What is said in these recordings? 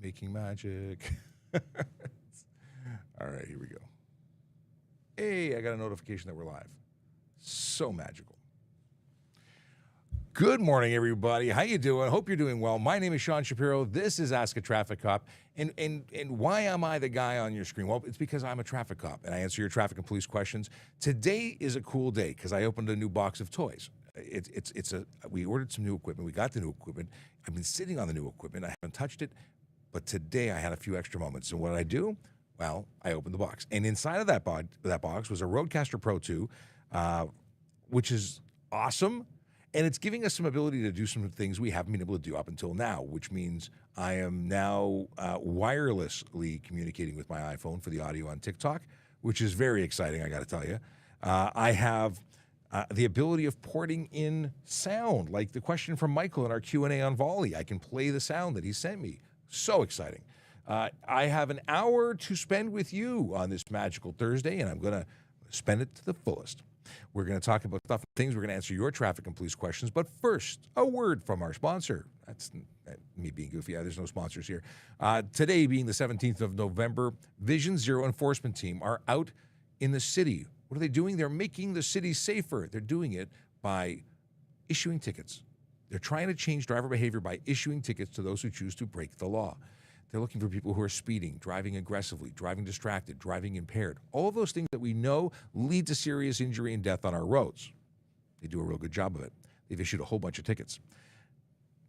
Making magic. All right, here we go. Hey, I got a notification that we're live. So magical. Good morning, everybody. How you doing? Hope you're doing well. My name is Sean Shapiro. This is Ask a Traffic Cop. And why am I the guy on your screen? Well, it's because I'm a traffic cop, and I answer your traffic and police questions. Today is a cool day because I opened a new box of toys. We ordered some new equipment. We got the new equipment. I've been sitting on the new equipment. I haven't touched it. But today I had a few extra moments. And what did I do? Well, I opened the box. And inside of that box was a Rodecaster Pro 2, which is awesome. And it's giving us some ability to do some things we haven't been able to do up until now, which means I am now wirelessly communicating with my iPhone for the audio on TikTok, which is very exciting, I got to tell you. I have the ability of porting in sound, like the question from Michael in our Q&A on Volley. I can play the sound that he sent me. So exciting. I have an hour to spend with you on this magical Thursday, and I'm going to spend it to the fullest. We're going to talk about stuff and things. We're going to answer your traffic and police questions. But first, a word from our sponsor. That's me being goofy. There's no sponsors here. Today, being the 17th of November, Vision Zero Enforcement Team are out in the city. What are they doing? They're making the city safer. They're doing it by issuing tickets. They're trying to change driver behavior by issuing tickets to those who choose to break the law. They're looking for people who are speeding, driving aggressively, driving distracted, driving impaired. All of those things that we know lead to serious injury and death on our roads. They do a real good job of it. They've issued a whole bunch of tickets.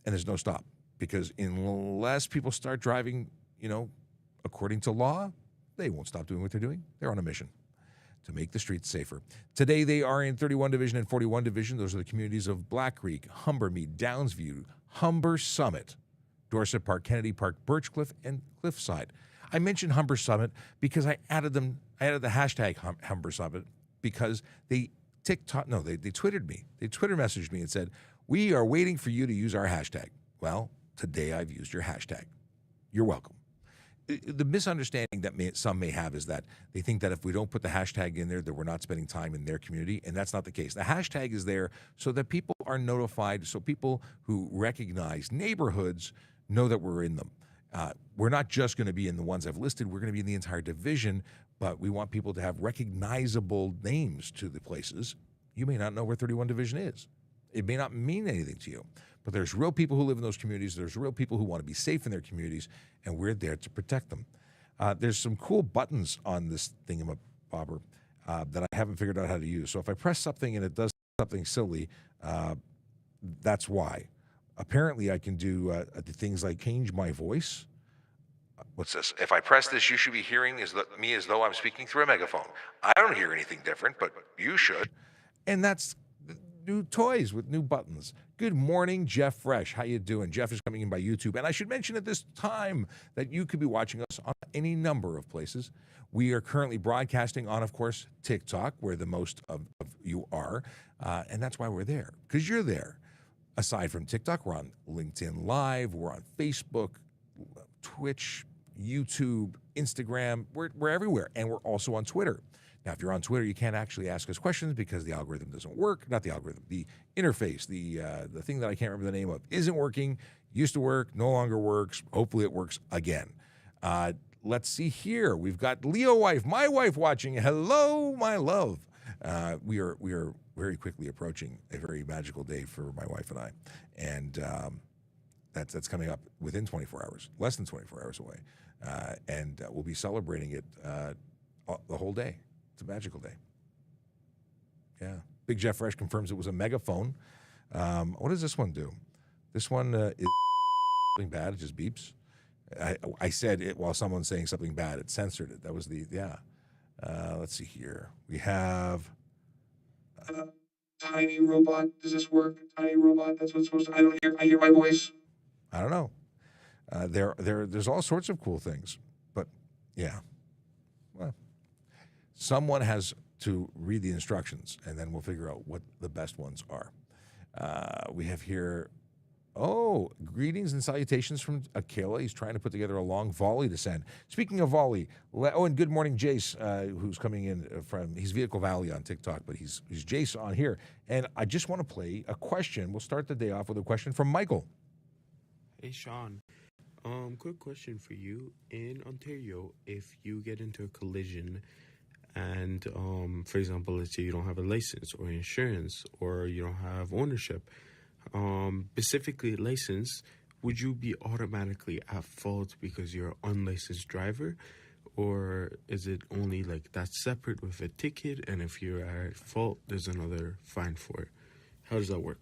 And there's no stop. Because unless people start driving, according to law, they won't stop doing what they're doing. They're on a mission to make the streets safer. Today, they are in 31 Division and 41 Division. Those are the communities of Black Creek, Humbermead, Downsview, Humber Summit, Dorset Park, Kennedy Park, Birchcliff, and Cliffside. I mentioned Humber Summit because I added the hashtag Humber Summit because they Twittered me. They Twitter messaged me and said, "We are waiting for you to use our hashtag." Well, today I've used your hashtag. You're welcome. The misunderstanding that some may have is that they think that if we don't put the hashtag in there, that we're not spending time in their community, and that's not the case. The hashtag is there so that people are notified, so people who recognize neighborhoods know that we're in them. We're not just going to be in the ones I've listed. We're going to be in the entire division, but we want people to have recognizable names to the places. You may not know where 31 Division is. It may not mean anything to you, but there's real people who live in those communities. There's real people who want to be safe in their communities, and we're there to protect them. There's some cool buttons on this thingamabobber that I haven't figured out how to use. So if I press something and it does something silly, that's why. Apparently, I can do things like change my voice. What's this? If I press this, you should be hearing me as though I'm speaking through a megaphone. I don't hear anything different, but you should. And that's new toys with new buttons. Good morning, Jeff Fresh. How you doing? Jeff is coming in by YouTube. And I should mention at this time that you could be watching us on any number of places. We are currently broadcasting on, of course, TikTok, where the most of you are. And that's why we're there, because you're there. Aside from TikTok, we're on LinkedIn Live. We're on Facebook, Twitch, YouTube, Instagram. We're everywhere. And we're also on Twitter. Now, if you're on Twitter, you can't actually ask us questions because the algorithm doesn't work. Not the algorithm, the interface, the thing that I can't remember the name of, isn't working. Used to work, no longer works. Hopefully it works again. Let's see here. We've got Leo wife, my wife watching. Hello, my love. We are very quickly approaching a very magical day for my wife and I. And that's coming up within 24 hours, less than 24 hours away. And we'll be celebrating it the whole day. It's a magical day. Yeah. Big Jeff Fresh confirms it was a megaphone. What does this one do? This one is something bad. It just beeps. I said it while someone's saying something bad. It censored it. That was let's see here. We have tiny robot. Does this work? Tiny robot. That's what's supposed to. I hear my voice. I don't know. There's all sorts of cool things, but yeah. Well, someone has to read the instructions, and then we'll figure out what the best ones are. We have here, greetings and salutations from Akela. He's trying to put together a long volley to send. Speaking of volley, and good morning, Jace, who's coming in he's Vehicle Valley on TikTok, but he's Jace on here. And I just want to play a question. We'll start the day off with a question from Michael. Hey, Sean. Quick question for you. In Ontario, if you get into a collision and, for example, let's say you don't have a license or insurance or you don't have ownership, specifically license, would you be automatically at fault because you're an unlicensed driver? Or is it only like that's separate with a ticket, and if you're at fault, there's another fine for it? How does that work?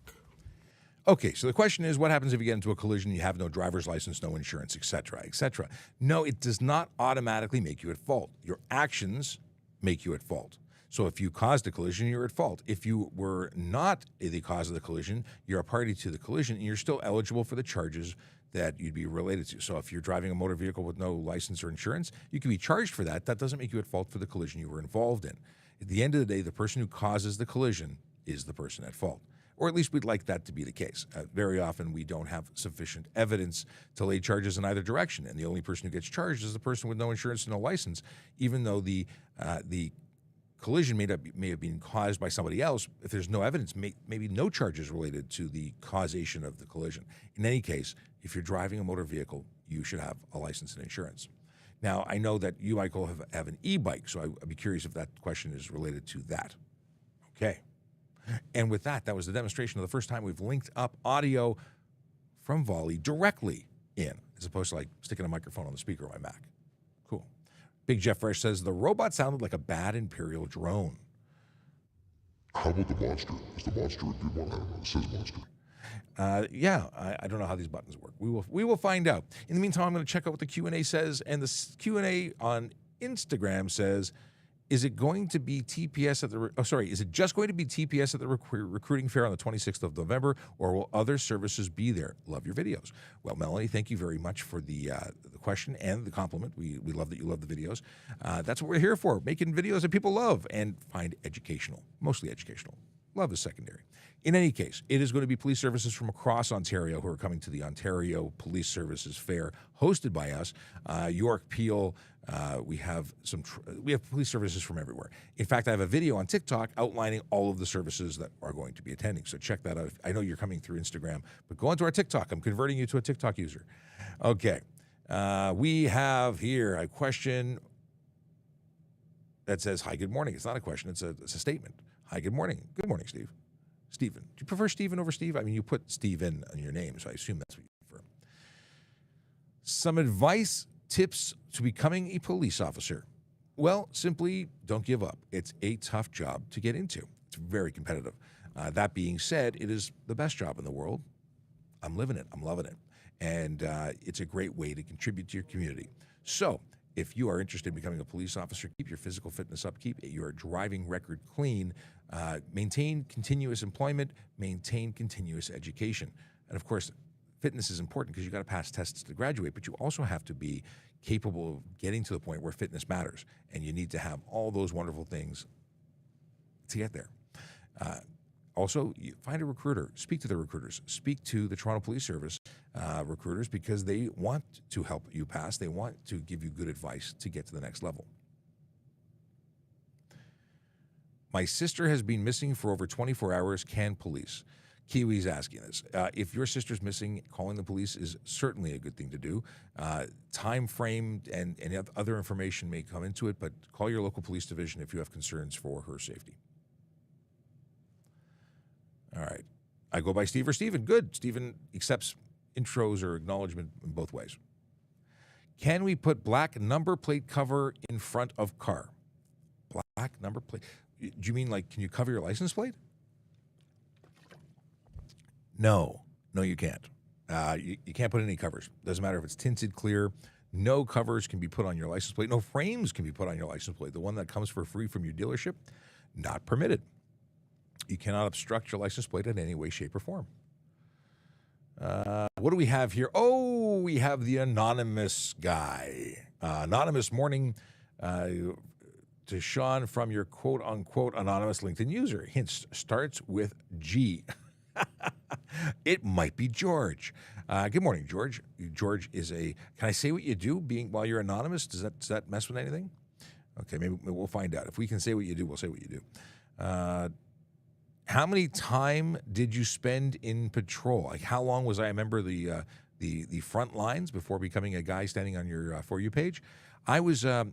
Okay, so the question is, what happens if you get into a collision, you have no driver's license, no insurance, et cetera, et cetera? No, it does not automatically make you at fault. Your actions make you at fault. So if you caused a collision, you're at fault. If you were not the cause of the collision, you're a party to the collision, and you're still eligible for the charges that you'd be related to. So if you're driving a motor vehicle with no license or insurance, you can be charged for that. That doesn't make you at fault for the collision you were involved in. At the end of the day, the person who causes the collision is the person at fault. Or at least we'd like that to be the case. Very often we don't have sufficient evidence to lay charges in either direction, and the only person who gets charged is the person with no insurance and no license, even though the collision may have been caused by somebody else. If there's no evidence, maybe no charges related to the causation of the collision. In any case, if you're driving a motor vehicle, you should have a license and insurance. Now, I know that you, Michael, have an e-bike, so I'd be curious if that question is related to that. Okay. And with that, that was the demonstration of the first time we've linked up audio from Volley directly in, as opposed to like sticking a microphone on the speaker of my Mac. Cool. Big Jeff Fresh says, the robot sounded like a bad Imperial drone. How about the monster? Is the monster a good one? I don't know. It says monster. Yeah, I don't know how these buttons work. We will find out. In the meantime, I'm going to check out what the Q&A says, and the Q&A on Instagram says, is it going to be TPS at the, is it just going to be TPS at the recruiting fair on the 26th of November, or will other services be there? Love your videos. Well, Melanie, thank you very much for the question and the compliment. We love that you love the videos. That's what we're here for, making videos that people love and find educational, mostly educational. Love is secondary. In any case, it is going to be police services from across Ontario who are coming to the Ontario Police Services Fair, hosted by us. York, Peel, we have police services from everywhere. In fact, I have a video on TikTok outlining all of the services that are going to be attending. So check that out. I know you're coming through Instagram, but go onto our TikTok. I'm converting you to a TikTok user. Okay. We have here a question that says, hi, good morning. It's not a question. It's a statement. Hi, good morning. Good morning, Steve. Stephen. Do you prefer Stephen over Steve? I mean, you put Steve in on your name, so I assume that's what you prefer. Some advice, tips to becoming a police officer. Well, simply don't give up. It's a tough job to get into. It's very competitive. That being said, it is the best job in the world. I'm living it. I'm loving it. And it's a great way to contribute to your community. So if you are interested in becoming a police officer, keep your physical fitness up, keep your driving record clean, maintain continuous employment, maintain continuous education. And of course, fitness is important because you got to pass tests to graduate, but you also have to be capable of getting to the point where fitness matters. And you need to have all those wonderful things to get there. Also, you find a recruiter, speak to the recruiters, speak to the Toronto Police Service recruiters, because they want to help you pass. They want to give you good advice to get to the next level. My sister has been missing for over 24 hours. Can police? Kiwi's asking this. If your sister's missing, calling the police is certainly a good thing to do. Time frame and other information may come into it, but call your local police division if you have concerns for her safety. All right. I go by Steve or Steven. Good. Steven accepts intros or acknowledgement in both ways. Can we put black number plate cover in front of car? Black number plate. Do you mean like, can you cover your license plate? No, you can't. You can't put any covers. Doesn't matter if it's tinted clear. No covers can be put on your license plate. No frames can be put on your license plate. The one that comes for free from your dealership, not permitted. You cannot obstruct your license plate in any way, shape, or form. What do we have here? Oh, we have the anonymous guy. Anonymous morning to Sean from your quote-unquote anonymous LinkedIn user. Hint starts with G. It might be George. Good morning, George. George is can I say what you do while you're anonymous? Does that mess with anything? Okay, maybe we'll find out. If we can say what you do, we'll say what you do. How many time did you spend in patrol? Like, how long was I? I remember the the front lines before becoming a guy standing on your For You page. I was so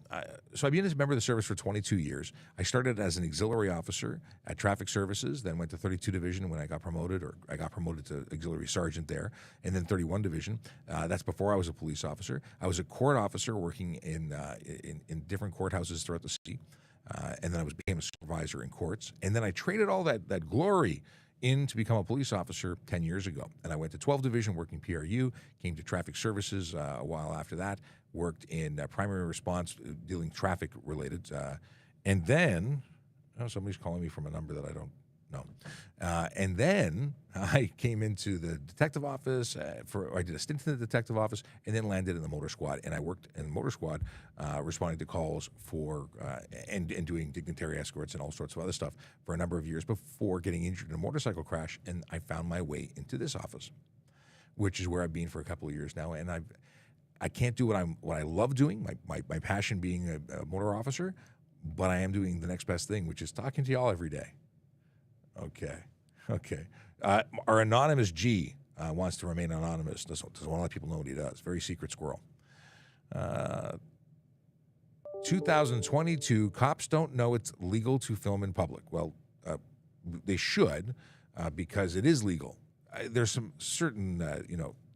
I've been a member of the service for 22 years. I started as an auxiliary officer at Traffic Services, then went to 32 Division when I got promoted to auxiliary sergeant there, and then 31 Division. That's before I was a police officer. I was a court officer working in different courthouses throughout the city, and then became a supervisor in courts. And then I traded all that glory in to become a police officer 10 years ago. And I went to 12 Division working PRU, came to Traffic Services a while after that, worked in primary response dealing traffic related. And then, somebody's calling me from a number that I don't know. And then I came into the detective office I did a stint in the detective office and then landed in the motor squad. And I worked in the motor squad responding to calls for and doing dignitary escorts and all sorts of other stuff for a number of years before getting injured in a motorcycle crash. And I found my way into this office, which is where I've been for a couple of years now. And I can't do what I love doing, my passion being a motor officer, but I am doing the next best thing, which is talking to y'all every day. Okay. Our anonymous G wants to remain anonymous. Doesn't want to let people know what he does. Very secret squirrel. 2022, cops don't know it's legal to film in public. Well, they should because it is legal. There's some certain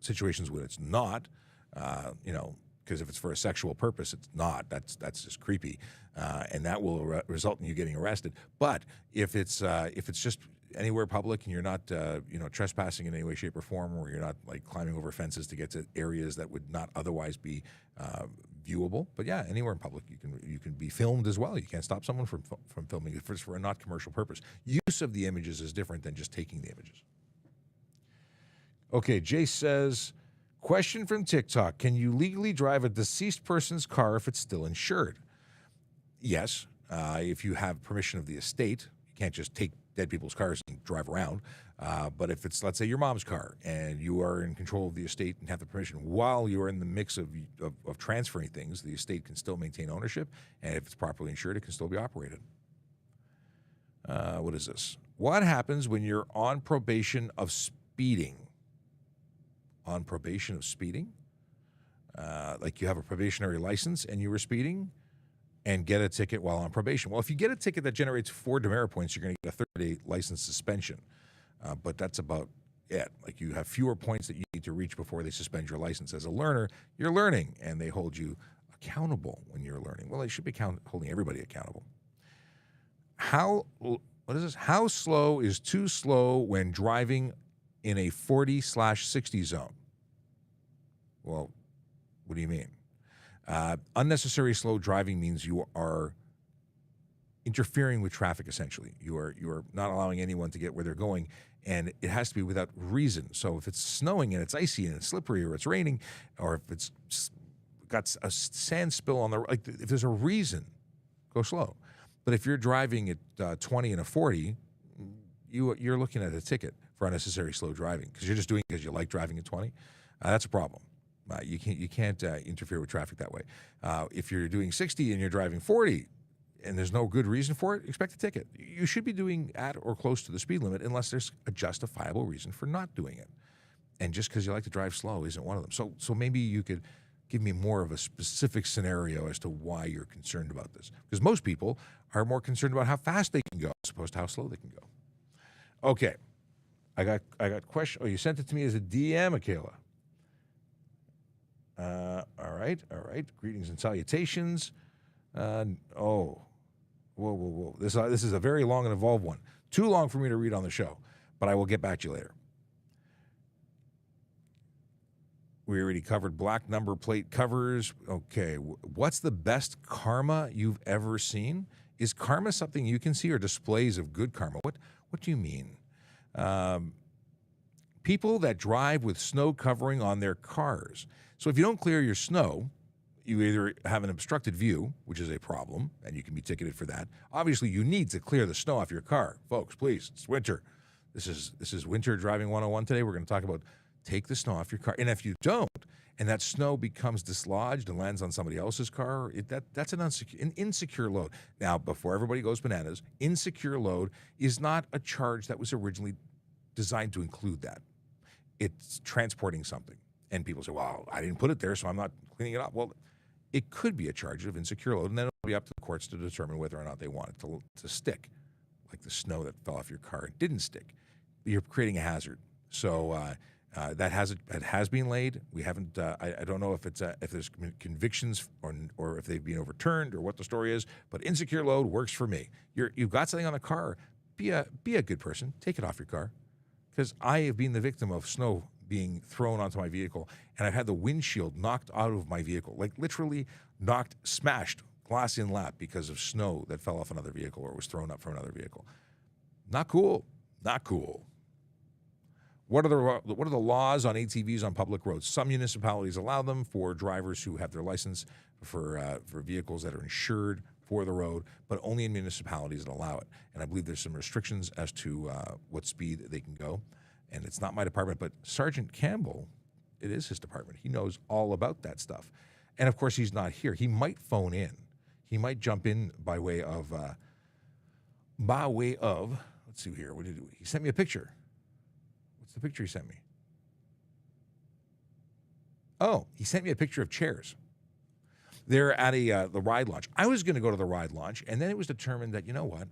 situations when it's not. Because if it's for a sexual purpose, it's not. That's just creepy, and that will result in you getting arrested. But if it's just anywhere public and you're not trespassing in any way, shape, or form, or you're not like climbing over fences to get to areas that would not otherwise be viewable. But yeah, anywhere in public you can be filmed as well. You can't stop someone from filming if it's for a not commercial purpose. Use of the images is different than just taking the images. Okay, Jay says. Question from TikTok. Can you legally drive a deceased person's car if it's still insured? Yes. If you have permission of the estate, you can't just take dead people's cars and drive around. But if it's, let's say, your mom's car and you are in control of the estate and have the permission while you're in the mix of transferring things, the estate can still maintain ownership. And if it's properly insured, it can still be operated. What is this? What happens when you're on probation of speeding? On probation of speeding, like you have a probationary license and you were speeding and get a ticket while on probation. Well, if you get a ticket that generates 4 demerit points, you're going to get a 30-day license suspension. But that's about it. Like you have fewer points that you need to reach before they suspend your license. As a learner, you're learning and they hold you accountable when you're learning. Well, they should be holding everybody accountable. What is this? How slow is too slow when driving in a 40/60 zone? Well, what do you mean? Unnecessary slow driving means you are interfering with traffic, essentially. You are not allowing anyone to get where they're going, and it has to be without reason. So if it's snowing and it's icy and it's slippery or it's raining, or if it's got a sand spill on if there's a reason, go slow. But if you're driving at 20 and a 40, you're looking at a ticket for unnecessary slow driving because you're just doing it because you like driving at 20. That's a problem. You can't interfere with traffic that way. If you're doing 60 and you're driving 40 and there's no good reason for it, expect a ticket. You should be doing at or close to the speed limit unless there's a justifiable reason for not doing it. And just because you like to drive slow isn't one of them. So maybe you could give me more of a specific scenario as to why you're concerned about this. Because most people are more concerned about how fast they can go as opposed to how slow they can go. Okay. I got question. Oh, you sent it to me as a DM, Michaela. All right. Greetings and salutations. Whoa. This is a very long and involved one. Too long for me to read on the show, but I will get back to you later. We already covered black number plate covers. Okay. What's the best karma you've ever seen? Is karma something you can see or displays of good karma? What do you mean? People that drive with snow covering on their cars. So if you don't clear your snow, you either have an obstructed view, which is a problem, and you can be ticketed for that. Obviously, you need to clear the snow off your car. Folks, please, it's winter. This is winter driving 101 today. We're going to talk about take the snow off your car. And if you don't, and that snow becomes dislodged and lands on somebody else's car, that's an insecure load. Now, before everybody goes bananas, insecure load is not a charge that was originally designed to include that. It's transporting something. And people say, well, I didn't put it there, so I'm not cleaning it up. Well, it could be a charge of insecure load, and then it'll be up to the courts to determine whether or not they want it to stick, like the snow that fell off your car and didn't stick. You're creating a hazard. So that has been laid. We haven't. I don't know if there's convictions or if they've been overturned or what the story is. But insecure load works for me. You've got something on the car. Be a good person. Take it off your car, because I have been the victim of snow being thrown onto my vehicle, and I've had the windshield knocked out of my vehicle, like literally smashed, glass in lap, because of snow that fell off another vehicle or was thrown up from another vehicle. Not cool. Not cool. What are the laws on ATVs on public roads? Some municipalities allow them for drivers who have their license for vehicles that are insured for the road, but only in municipalities that allow it. And I believe there's some restrictions as to what speed they can go. And it's not my department, but Sergeant Campbell, it is his department. He knows all about that stuff. And of course, he's not here. He might phone in. He might jump in by way of, let's see here. What did he sent me a picture. What's the picture he sent me? Oh, he sent me a picture of chairs. They're at the ride launch. I was going to go to the ride launch, and then it was determined that, you know what?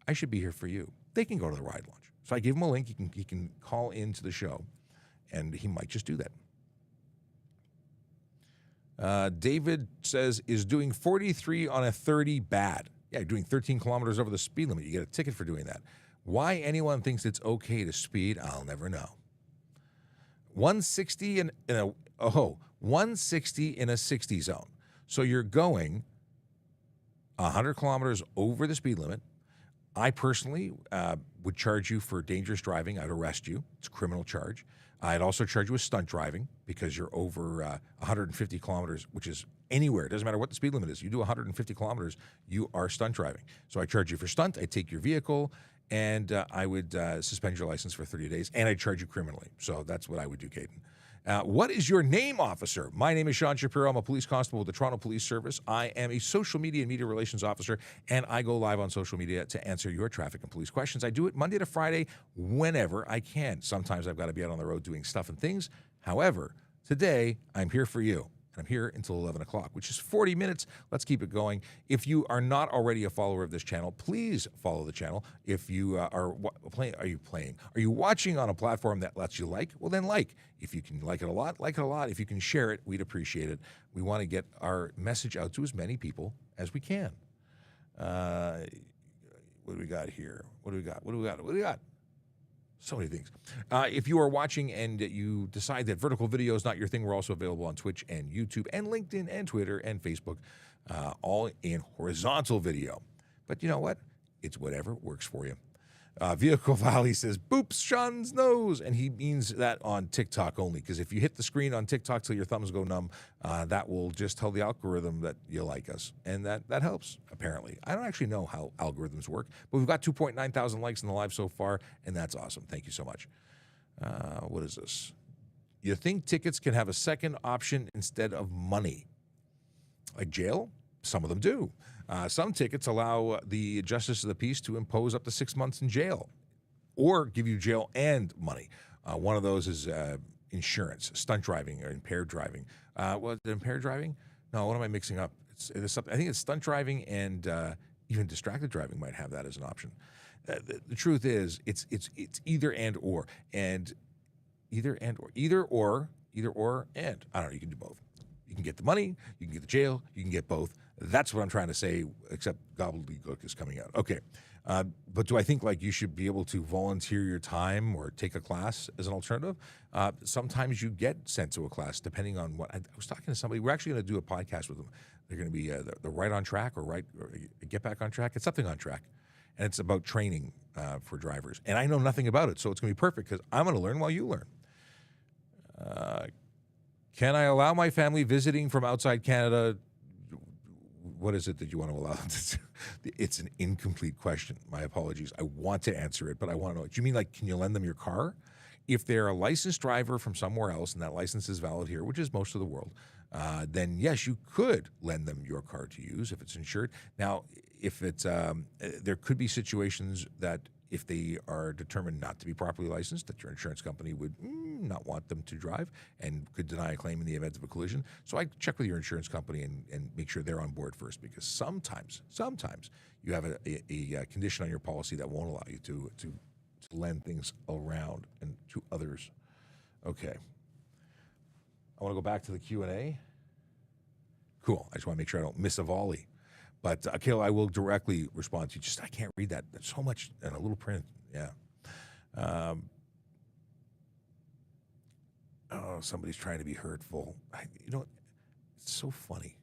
I should be here for you. They can go to the ride launch. So I gave him a link. He can call into the show, and he might just do that. David says, is doing 43 on a 30 bad? Yeah, doing 13 kilometers over the speed limit. You get a ticket for doing that. Why anyone thinks it's okay to speed, I'll never know. 160 in a 60 zone. So you're going 100 kilometers over the speed limit. I personally would charge you for dangerous driving. I'd arrest you. It's a criminal charge. I'd also charge you with stunt driving because you're over 150 kilometers, which is anywhere. It doesn't matter what the speed limit is. You do 150 kilometers, you are stunt driving. So I charge you for stunt. I take your vehicle, and I would suspend your license for 30 days, and I'd charge you criminally. So that's what I would do, Caden. What is your name, officer? My name is Sean Shapiro. I'm a police constable with the Toronto Police Service. I am a social media and media relations officer, and I go live on social media to answer your traffic and police questions. I do it Monday to Friday whenever I can. Sometimes I've got to be out on the road doing stuff and things. However, today I'm here for you. I'm here until 11 o'clock, which is 40 minutes. Let's keep it going. If you are not already a follower of this channel, please follow the channel. If you are you watching on a platform that lets you like? Well, then like. If you can like it a lot, like it a lot. If you can share it, we'd appreciate it. We want to get our message out to as many people as we can. What do we got here? What do we got? So many things. If you are watching and you decide that vertical video is not your thing, we're also available on Twitch and YouTube and LinkedIn and Twitter and Facebook, all in horizontal video. But you know what? It's whatever works for you. Vehicle Valley says, boops, Sean's nose. And he means that on TikTok only, because if you hit the screen on TikTok till your thumbs go numb, that will just tell the algorithm that you like us. And that helps, apparently. I don't actually know how algorithms work, but we've got 2.9 thousand likes in the live so far, and that's awesome. Thank you so much. What is this? You think tickets can have a second option instead of money? Like jail? Some of them do. Some tickets allow the justice of the peace to impose up to 6 months in jail or give you jail and money. One of those is insurance, stunt driving, or impaired driving. Impaired driving? No, what am I mixing up? I think it's stunt driving, and even distracted driving might have that as an option. The truth is, it's either and or, and either and or, either or and. I don't know, you can do both. You can get the money, you can get the jail, you can get both. That's what I'm trying to say, except gobbledygook is coming out. Okay. But do I think like you should be able to volunteer your time or take a class as an alternative? Sometimes you get sent to a class depending on what. I was talking to somebody. We're actually going to do a podcast with them. They're going to be the Right on Track or Get Back on Track. It's something on track. And it's about training for drivers. And I know nothing about it, so it's going to be perfect because I'm going to learn while you learn. Can I allow my family visiting from outside Canada? What is it that you want to allow them to do? It's an incomplete question. My apologies. I want to answer it, but I want to know. Do you mean like, can you lend them your car? If they're a licensed driver from somewhere else and that license is valid here, which is most of the world, then yes, you could lend them your car to use if it's insured. Now, if it's, there could be situations that if they are determined not to be properly licensed, that your insurance company would not want them to drive and could deny a claim in the event of a collision. So I check with your insurance company and make sure they're on board first, because sometimes you have a condition on your policy that won't allow you to lend things around and to others. Okay. I want to go back to the Q&A. Cool. I just want to make sure I don't miss a volley. But, Akil, I will directly respond to you. Just, I can't read that. There's so much in a little print. Yeah. Somebody's trying to be hurtful. It's so funny.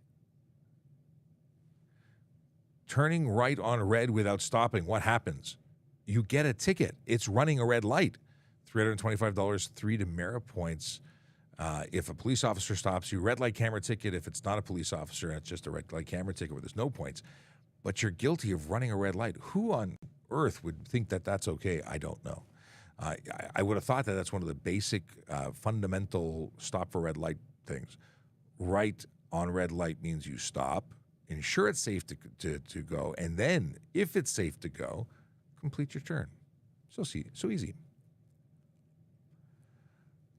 Turning right on red without stopping, what happens? You get a ticket. It's running a red light. $325, 3 demerit points. If a police officer stops you, red light camera ticket. If it's not a police officer, it's just a red light camera ticket where there's no points. But you're guilty of running a red light. Who on earth would think that that's okay? I don't know. I would have thought that that's one of the basic, fundamental stop for red light things. Right on red light means you stop, ensure it's safe to go, and then, if it's safe to go, complete your turn. So easy.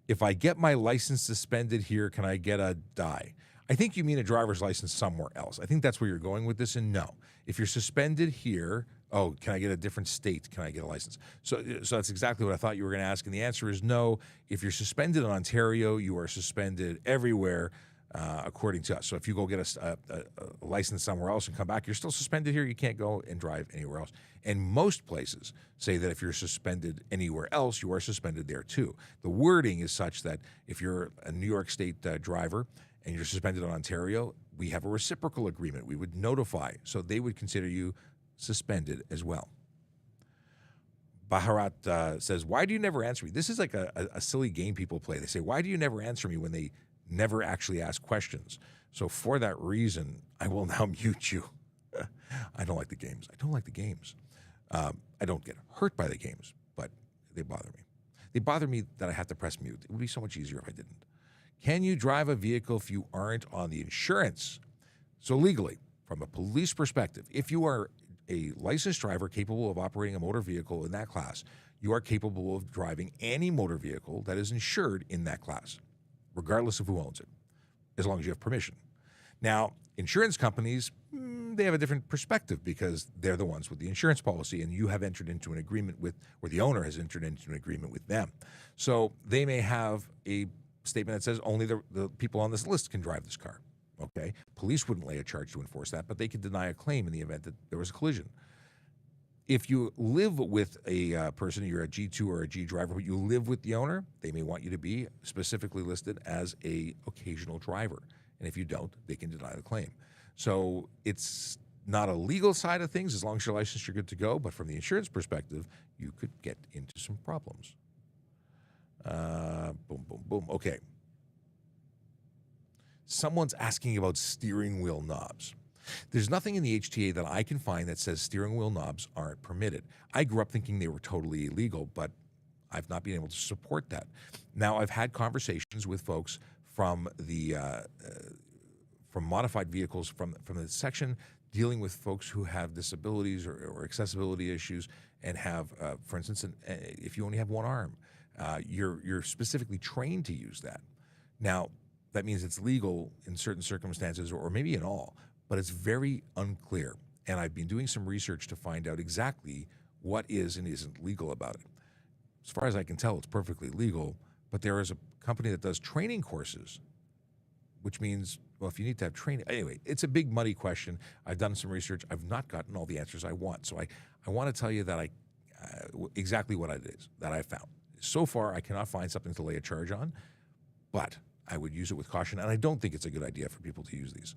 If I get my license suspended here, can I get a die? I think you mean a driver's license somewhere else. I think that's where you're going with this, and no. If you're suspended here, can I get a different state? Can I get a license? So that's exactly what I thought you were going to ask, and the answer is no. If you're suspended in Ontario, you are suspended everywhere, according to us. So if you go get a license somewhere else and come back, you're still suspended here. You can't go and drive anywhere else. And most places say that if you're suspended anywhere else, you are suspended there too. The wording is such that if you're a New York State driver and you're suspended in Ontario, we have a reciprocal agreement. We would notify. So they would consider you suspended as well. Baharat says, why do you never answer me? This is like a silly game people play. They say, why do you never answer me when they never actually ask questions? So for that reason, I will now mute you. I don't like the games. I don't get hurt by the games, but they bother me. They bother me that I have to press mute. It would be so much easier if I didn't. Can you drive a vehicle if you aren't on the insurance? So legally, from a police perspective, if you are a licensed driver capable of operating a motor vehicle in that class, you are capable of driving any motor vehicle that is insured in that class, regardless of who owns it, as long as you have permission. Now, insurance companies, they have a different perspective because they're the ones with the insurance policy, and you have entered into an agreement with, or the owner has entered into an agreement with them. So they may have a statement that says only the people on this list can drive this car. Okay, police wouldn't lay a charge to enforce that, but they could deny a claim in the event that there was a collision. If you live with a person, you're a G2 or a G driver, but you live with the owner, they may want you to be specifically listed as a occasional driver. And if you don't, they can deny the claim. So it's not a legal side of things. As long as you're licensed, you're good to go. But from the insurance perspective, you could get into some problems. Boom, boom, boom. Okay. Someone's asking about steering wheel knobs. There's nothing in the HTA that I can find that says steering wheel knobs aren't permitted. I grew up thinking they were totally illegal, but I've not been able to support that. Now, I've had conversations with folks from the from modified vehicles, from the section dealing with folks who have disabilities or accessibility issues and have, for instance, if you only have one arm, you're specifically trained to use that. Now, that means it's legal in certain circumstances, or maybe in all, but it's very unclear. And I've been doing some research to find out exactly what is and isn't legal about it. As far as I can tell, it's perfectly legal, but there is a company that does training courses, which means, well, if you need to have training, anyway, it's a big muddy question. I've done some research. I've not gotten all the answers I want. So I want to tell you that exactly what it is that I found. So far, I cannot find something to lay a charge on, but I would use it with caution, and I don't think it's a good idea for people to use these.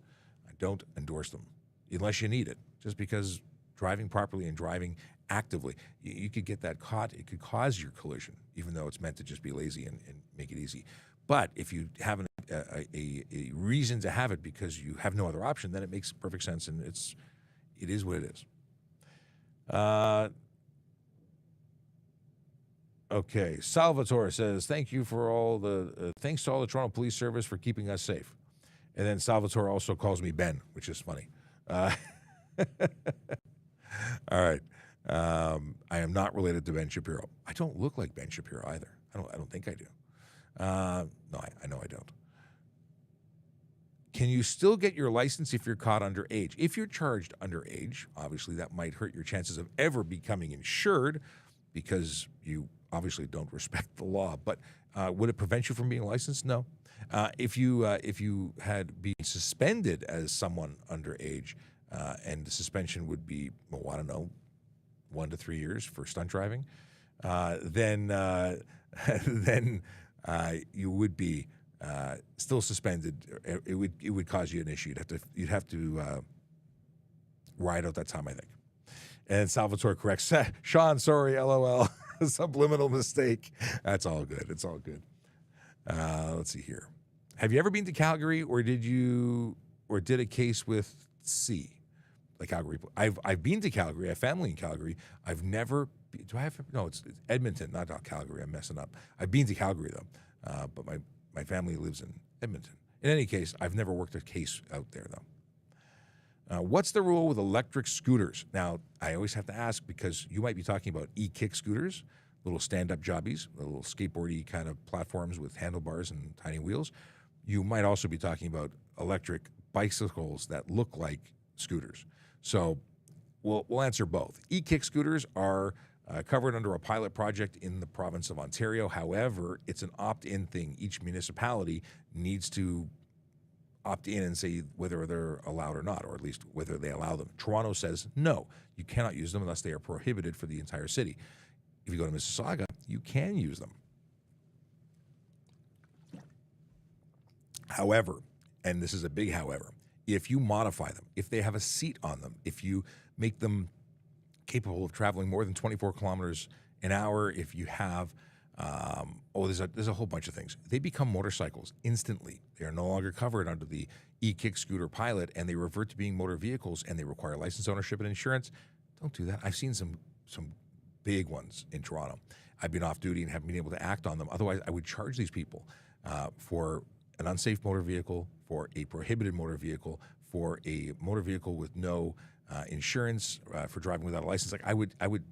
I don't endorse them unless you need it, just because driving properly and driving actively, you could get that caught. It could cause your collision, even though it's meant to just be lazy and make it easy. But if you have a reason to have it because you have no other option, then it makes perfect sense, and it is what it is. Okay, Salvatore says, thanks to all the Toronto Police Service for keeping us safe. And then Salvatore also calls me Ben, which is funny. All right. I am not related to Ben Shapiro. I don't look like Ben Shapiro either. I don't think I do. No, I know I don't. Can you still get your license if you're caught underage? If you're charged underage, obviously that might hurt your chances of ever becoming insured because you obviously don't respect the law. But would it prevent you from being licensed? No. If you had been suspended as someone underage, and the suspension would be, well, I don't know, 1 to 3 years for stunt driving, then then you would be still suspended. It would cause you an issue. You'd have to ride out that time, I think. And Salvatore corrects Sean. Sorry, LOL. Subliminal mistake. That's all good. It's all good. Let's see here. Have you ever been to Calgary, or did a case with C? Like Calgary. I've been to Calgary. I have family in Calgary. I've never. Do I have? No, it's Edmonton, not Calgary. I'm messing up. I've been to Calgary though, but my family lives in Edmonton. In any case, I've never worked a case out there though. What's the rule with electric scooters? Now, I always have to ask because you might be talking about e-kick scooters, little stand-up jobbies, little skateboardy kind of platforms with handlebars and tiny wheels. You might also be talking about electric bicycles that look like scooters. So we'll answer both. E-kick scooters are covered under a pilot project in the province of Ontario. However, it's an opt-in thing. Each municipality needs to opt in and say whether they're allowed or not, or at least whether they allow them. Toronto says, no, you cannot use them unless they are prohibited for the entire city. If you go to Mississauga, you can use them. However, and this is a big however, if you modify them, if they have a seat on them, if you make them capable of traveling more than 24 kilometers an hour, if you have, there's a whole bunch of things. They become motorcycles instantly. They are no longer covered under the e-kick scooter pilot, and they revert to being motor vehicles, and they require license ownership and insurance. Don't do that. I've seen some big ones in Toronto. I've been off duty and haven't been able to act on them. Otherwise, I would charge these people for an unsafe motor vehicle, for a prohibited motor vehicle, for a motor vehicle with no insurance, for driving without a license. Like I would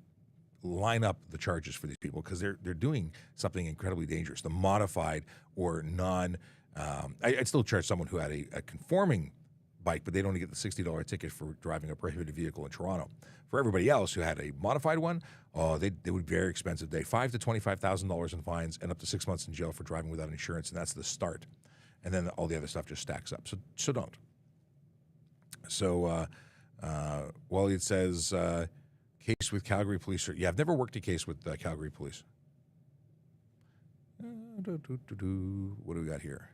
line up the charges for these people because they're doing something incredibly dangerous. The modified or non, I'd still charge someone who had a conforming bike, but they'd only get the $60 ticket for driving a prohibited vehicle in Toronto. For everybody else who had a modified one, they would be very expensive. They $5,000 to $25,000 in fines and up to 6 months in jail for driving without insurance, and that's the start. And then all the other stuff just stacks up. So don't. So Wally says, case with Calgary police. Yeah, I've never worked a case with Calgary police. What do we got here?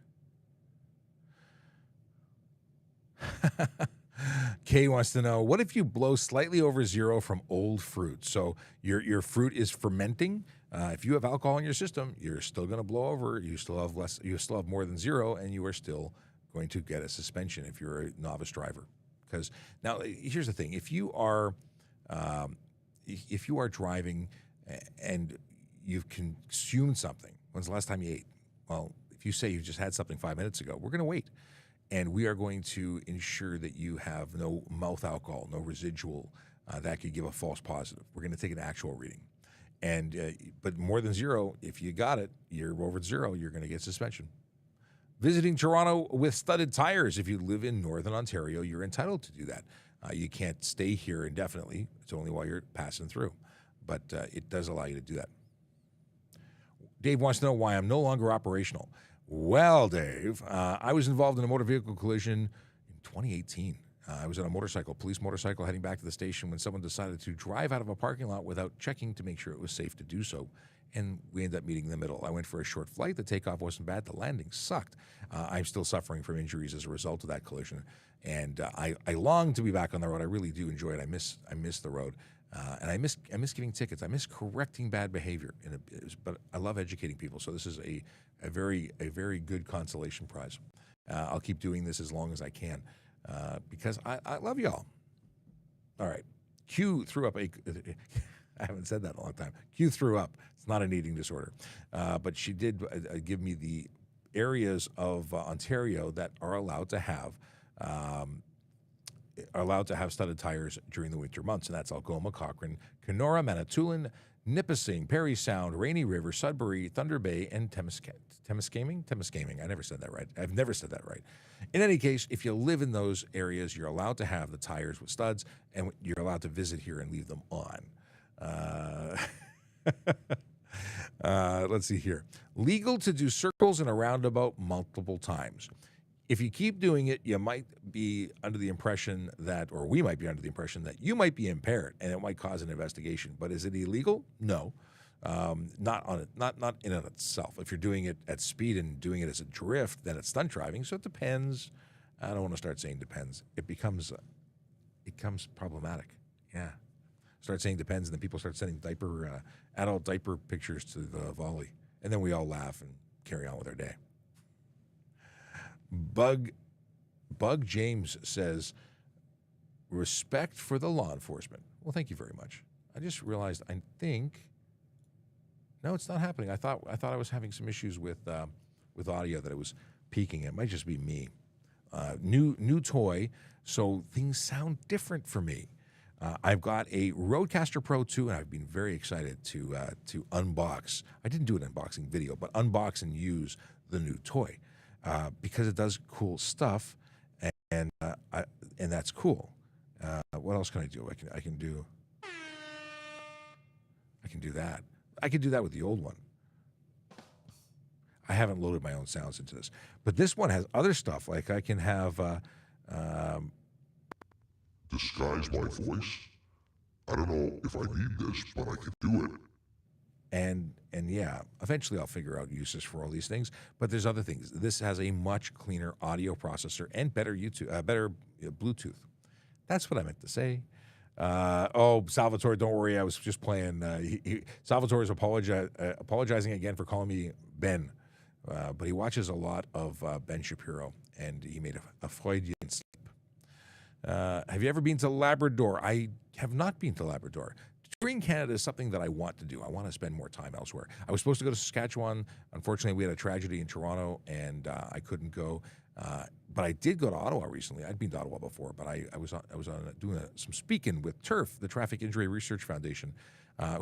Kay wants to know, what if you blow slightly over zero from old fruit? So your fruit is fermenting. If you have alcohol in your system, you're still going to blow over. You still have less. You still have more than zero, and you are still going to get a suspension if you're a novice driver. Because now, here's the thing: if you are driving and you've consumed something, when's the last time you ate? Well, if you say you just had something 5 minutes ago, we're going to wait. And we are going to ensure that you have no mouth alcohol, no residual that could give a false positive. We're going to take an actual reading. And but more than zero, if you got it, you're over zero, you're going to get suspension. Visiting Toronto with studded tires. If you live in Northern Ontario, you're entitled to do that. You can't stay here indefinitely. It's only while you're passing through. But it does allow you to do that. Dave wants to know why I'm no longer operational. Well, Dave, I was involved in a motor vehicle collision in 2018. I was on a police motorcycle, heading back to the station when someone decided to drive out of a parking lot without checking to make sure it was safe to do so. And we ended up meeting in the middle. I went for a short flight. The takeoff wasn't bad. The landing sucked. I'm still suffering from injuries as a result of that collision. And I long to be back on the road. I really do enjoy it. I miss the road. And I miss giving tickets. I miss correcting bad behavior. But I love educating people. So this is a very good consolation prize. I'll keep doing this as long as I can because I love y'all. All right. Q threw up I haven't said that in a long time. Q threw up. It's not an eating disorder. But she did give me the areas of Ontario that are allowed to have are allowed to have studded tires during the winter months, and that's Algoma, Cochrane, Kenora, Manitoulin, Nipissing, Parry Sound, Rainy River, Sudbury, Thunder Bay, and Temiskaming. I never said that right. I've never said that right. In any case, if you live in those areas, you're allowed to have the tires with studs, and you're allowed to visit here and leave them on. Let's see here. Legal to do circles in a roundabout multiple times. If you keep doing it, you might be under the impression that, or we might be under the impression that you might be impaired and it might cause an investigation. But is it illegal? No, not in and of itself. If you're doing it at speed and doing it as a drift, then it's stunt driving. So it depends. I don't want to start saying depends. It becomes problematic. Yeah. Start saying depends, and then people start sending adult diaper pictures to the volley. And then we all laugh and carry on with our day. Bug James says, respect for the law enforcement. Well, thank you very much. I just realized, no, it's not happening. I thought I was having some issues with audio, that it was peaking. It might just be me. New toy, so things sound different for me. I've got a Rodecaster Pro 2, and I've been very excited to unbox. I didn't do an unboxing video, but unbox and use the new toy because it does cool stuff, and that's cool. What else can I do? I can do that. I can do that with the old one. I haven't loaded my own sounds into this, but this one has other stuff. Like I can have. Disguise my voice? I don't know if I need this, but I can do it. And yeah, eventually I'll figure out uses for all these things. But there's other things. This has a much cleaner audio processor and better Bluetooth. That's what I meant to say. Salvatore, don't worry. I was just playing. Salvatore is apologizing again for calling me Ben. But he watches a lot of Ben Shapiro, and he made a Freudian slip. Have you ever been to Labrador? I have not been to Labrador. Touring Canada is something that I want to do. I want to spend more time elsewhere. I was supposed to go to Saskatchewan. Unfortunately, we had a tragedy in Toronto, and I couldn't go. But I did go to Ottawa recently. I'd been to Ottawa before, but I was doing some speaking with TIRF, the Traffic Injury Research Foundation,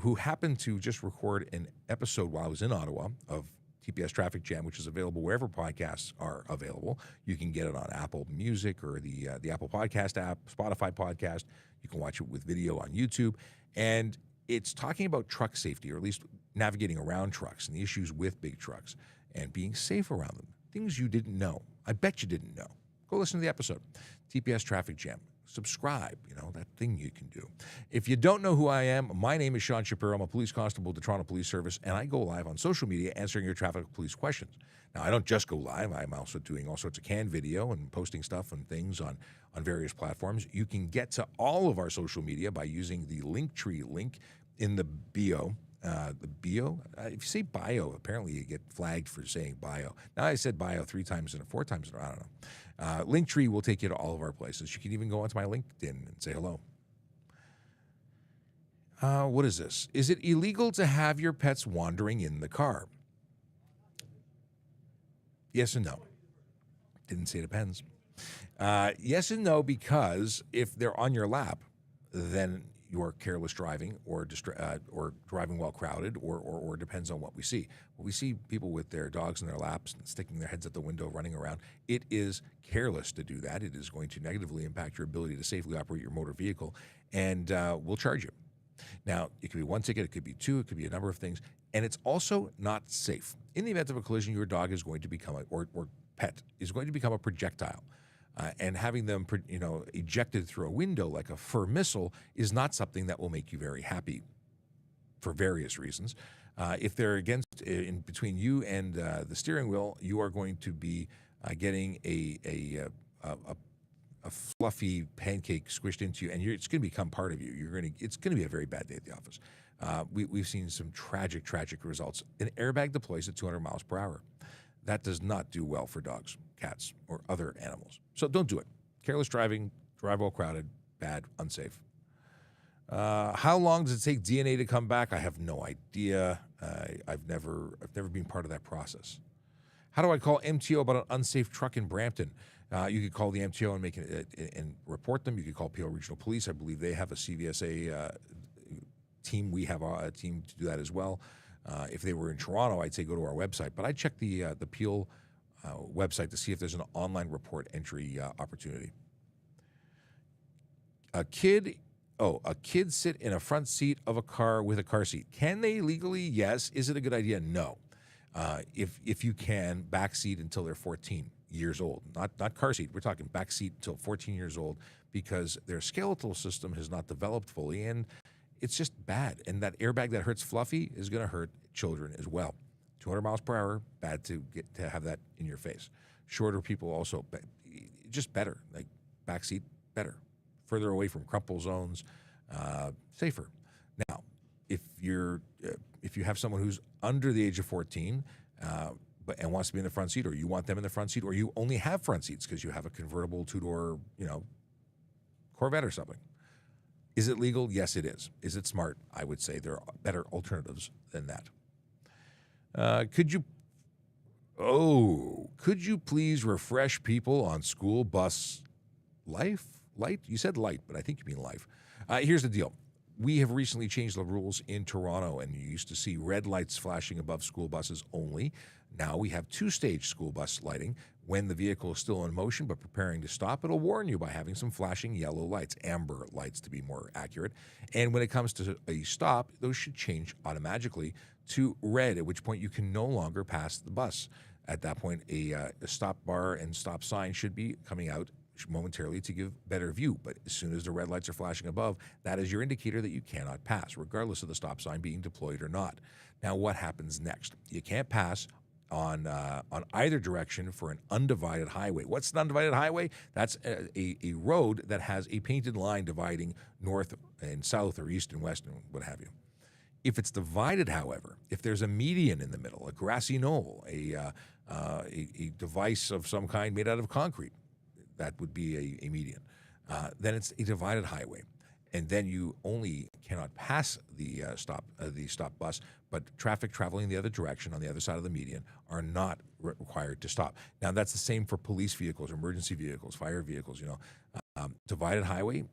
who happened to just record an episode while I was in Ottawa of TPS Traffic Jam, which is available wherever podcasts are available. You can get it on Apple Music or the Apple Podcast app, Spotify Podcast. You can watch it with video on YouTube. And it's talking about truck safety, or at least navigating around trucks and the issues with big trucks and being safe around them. Things you didn't know. I bet you didn't know. Go listen to the episode. TPS Traffic Jam. Subscribe, that thing you can do. If you don't know who I am, my name is Sean Shapiro. I'm a police constable with the Toronto Police Service, and I go live on social media answering your traffic police questions. Now, I don't just go live. I'm also doing all sorts of canned video and posting stuff and things on various platforms. You can get to all of our social media by using the Linktree link in the bio. If you say bio, apparently you get flagged for saying bio. Now I said bio 3 times and 4 times, I don't know. Linktree will take you to all of our places. You can even go onto my LinkedIn and say hello. What is this? Is it illegal to have your pets wandering in the car? Yes and no. Didn't say it depends. Yes and no, because if they're on your lap, then you're careless driving or driving while crowded, or depends on what we see. When we see people with their dogs in their laps and sticking their heads at the window, running around, it is careless to do that. It is going to negatively impact your ability to safely operate your motor vehicle, and we'll charge you. Now, it could be 1 ticket, it could be 2, it could be a number of things, and it's also not safe. In the event of a collision, your dog is going to become or pet is going to become a projectile. And having them, ejected through a window like a fur missile is not something that will make you very happy for various reasons. If they're in between you and the steering wheel, you are going to be getting a fluffy pancake squished into you, and it's going to become part of you. It's going to be a very bad day at the office. We've seen some tragic results. An airbag deploys at 200 miles per hour. That does not do well for dogs, cats, or other animals. So don't do it. Careless driving, drive while crowded, bad, unsafe. How long does it take DNA to come back? I have no idea. I've never been part of that process. How do I call MTO about an unsafe truck in Brampton? You could call the MTO and and report them. You could call Peel Regional Police. I believe they have a CVSA team. We have a team to do that as well. If they were in Toronto, I'd say go to our website. But I'd check the Peel website to see if there's an online report entry opportunity. A kid sit in a front seat of a car with a car seat. Can they legally? Yes. Is it a good idea? No. If you can, back seat until they're 14 years old. Not car seat. We're talking back seat until 14 years old, because their skeletal system has not developed fully, and it's just bad. And that airbag that hurts Fluffy is going to hurt children as well. 200 miles per hour, bad to get to have that in your face. Shorter people also, just better. Like backseat, better. Further away from crumple zones, safer. Now, if you have someone who's under the age of 14, and wants to be in the front seat, or you want them in the front seat, or you only have front seats because you have a convertible two-door, Corvette or something. Is it legal? Yes, it is. Is it smart? I would say there are better alternatives than that. Could you please refresh people on school bus light? You said light, but I think you mean life. Here's the deal. We have recently changed the rules in Toronto, and you used to see red lights flashing above school buses only. Now we have two-stage school bus lighting. When the vehicle is still in motion but preparing to stop, it'll warn you by having some flashing yellow lights, amber lights to be more accurate. And when it comes to a stop, those should change automatically to red, at which point you can no longer pass the bus. At that point, a stop bar and stop sign should be coming out momentarily to give better view. But as soon as the red lights are flashing above, that is your indicator that you cannot pass, regardless of the stop sign being deployed or not. Now, what happens next? You can't pass on either direction for an undivided highway. What's an undivided highway? That's a road that has a painted line dividing north and south, or east and west, and what have you. If it's divided, however, if there's a median in the middle, a grassy knoll, a device of some kind made out of concrete, that would be a median. Then it's a divided highway, and then you only cannot pass the stop bus, but traffic traveling the other direction on the other side of the median are not required to stop. Now, that's the same for police vehicles, emergency vehicles, fire vehicles. Divided highway,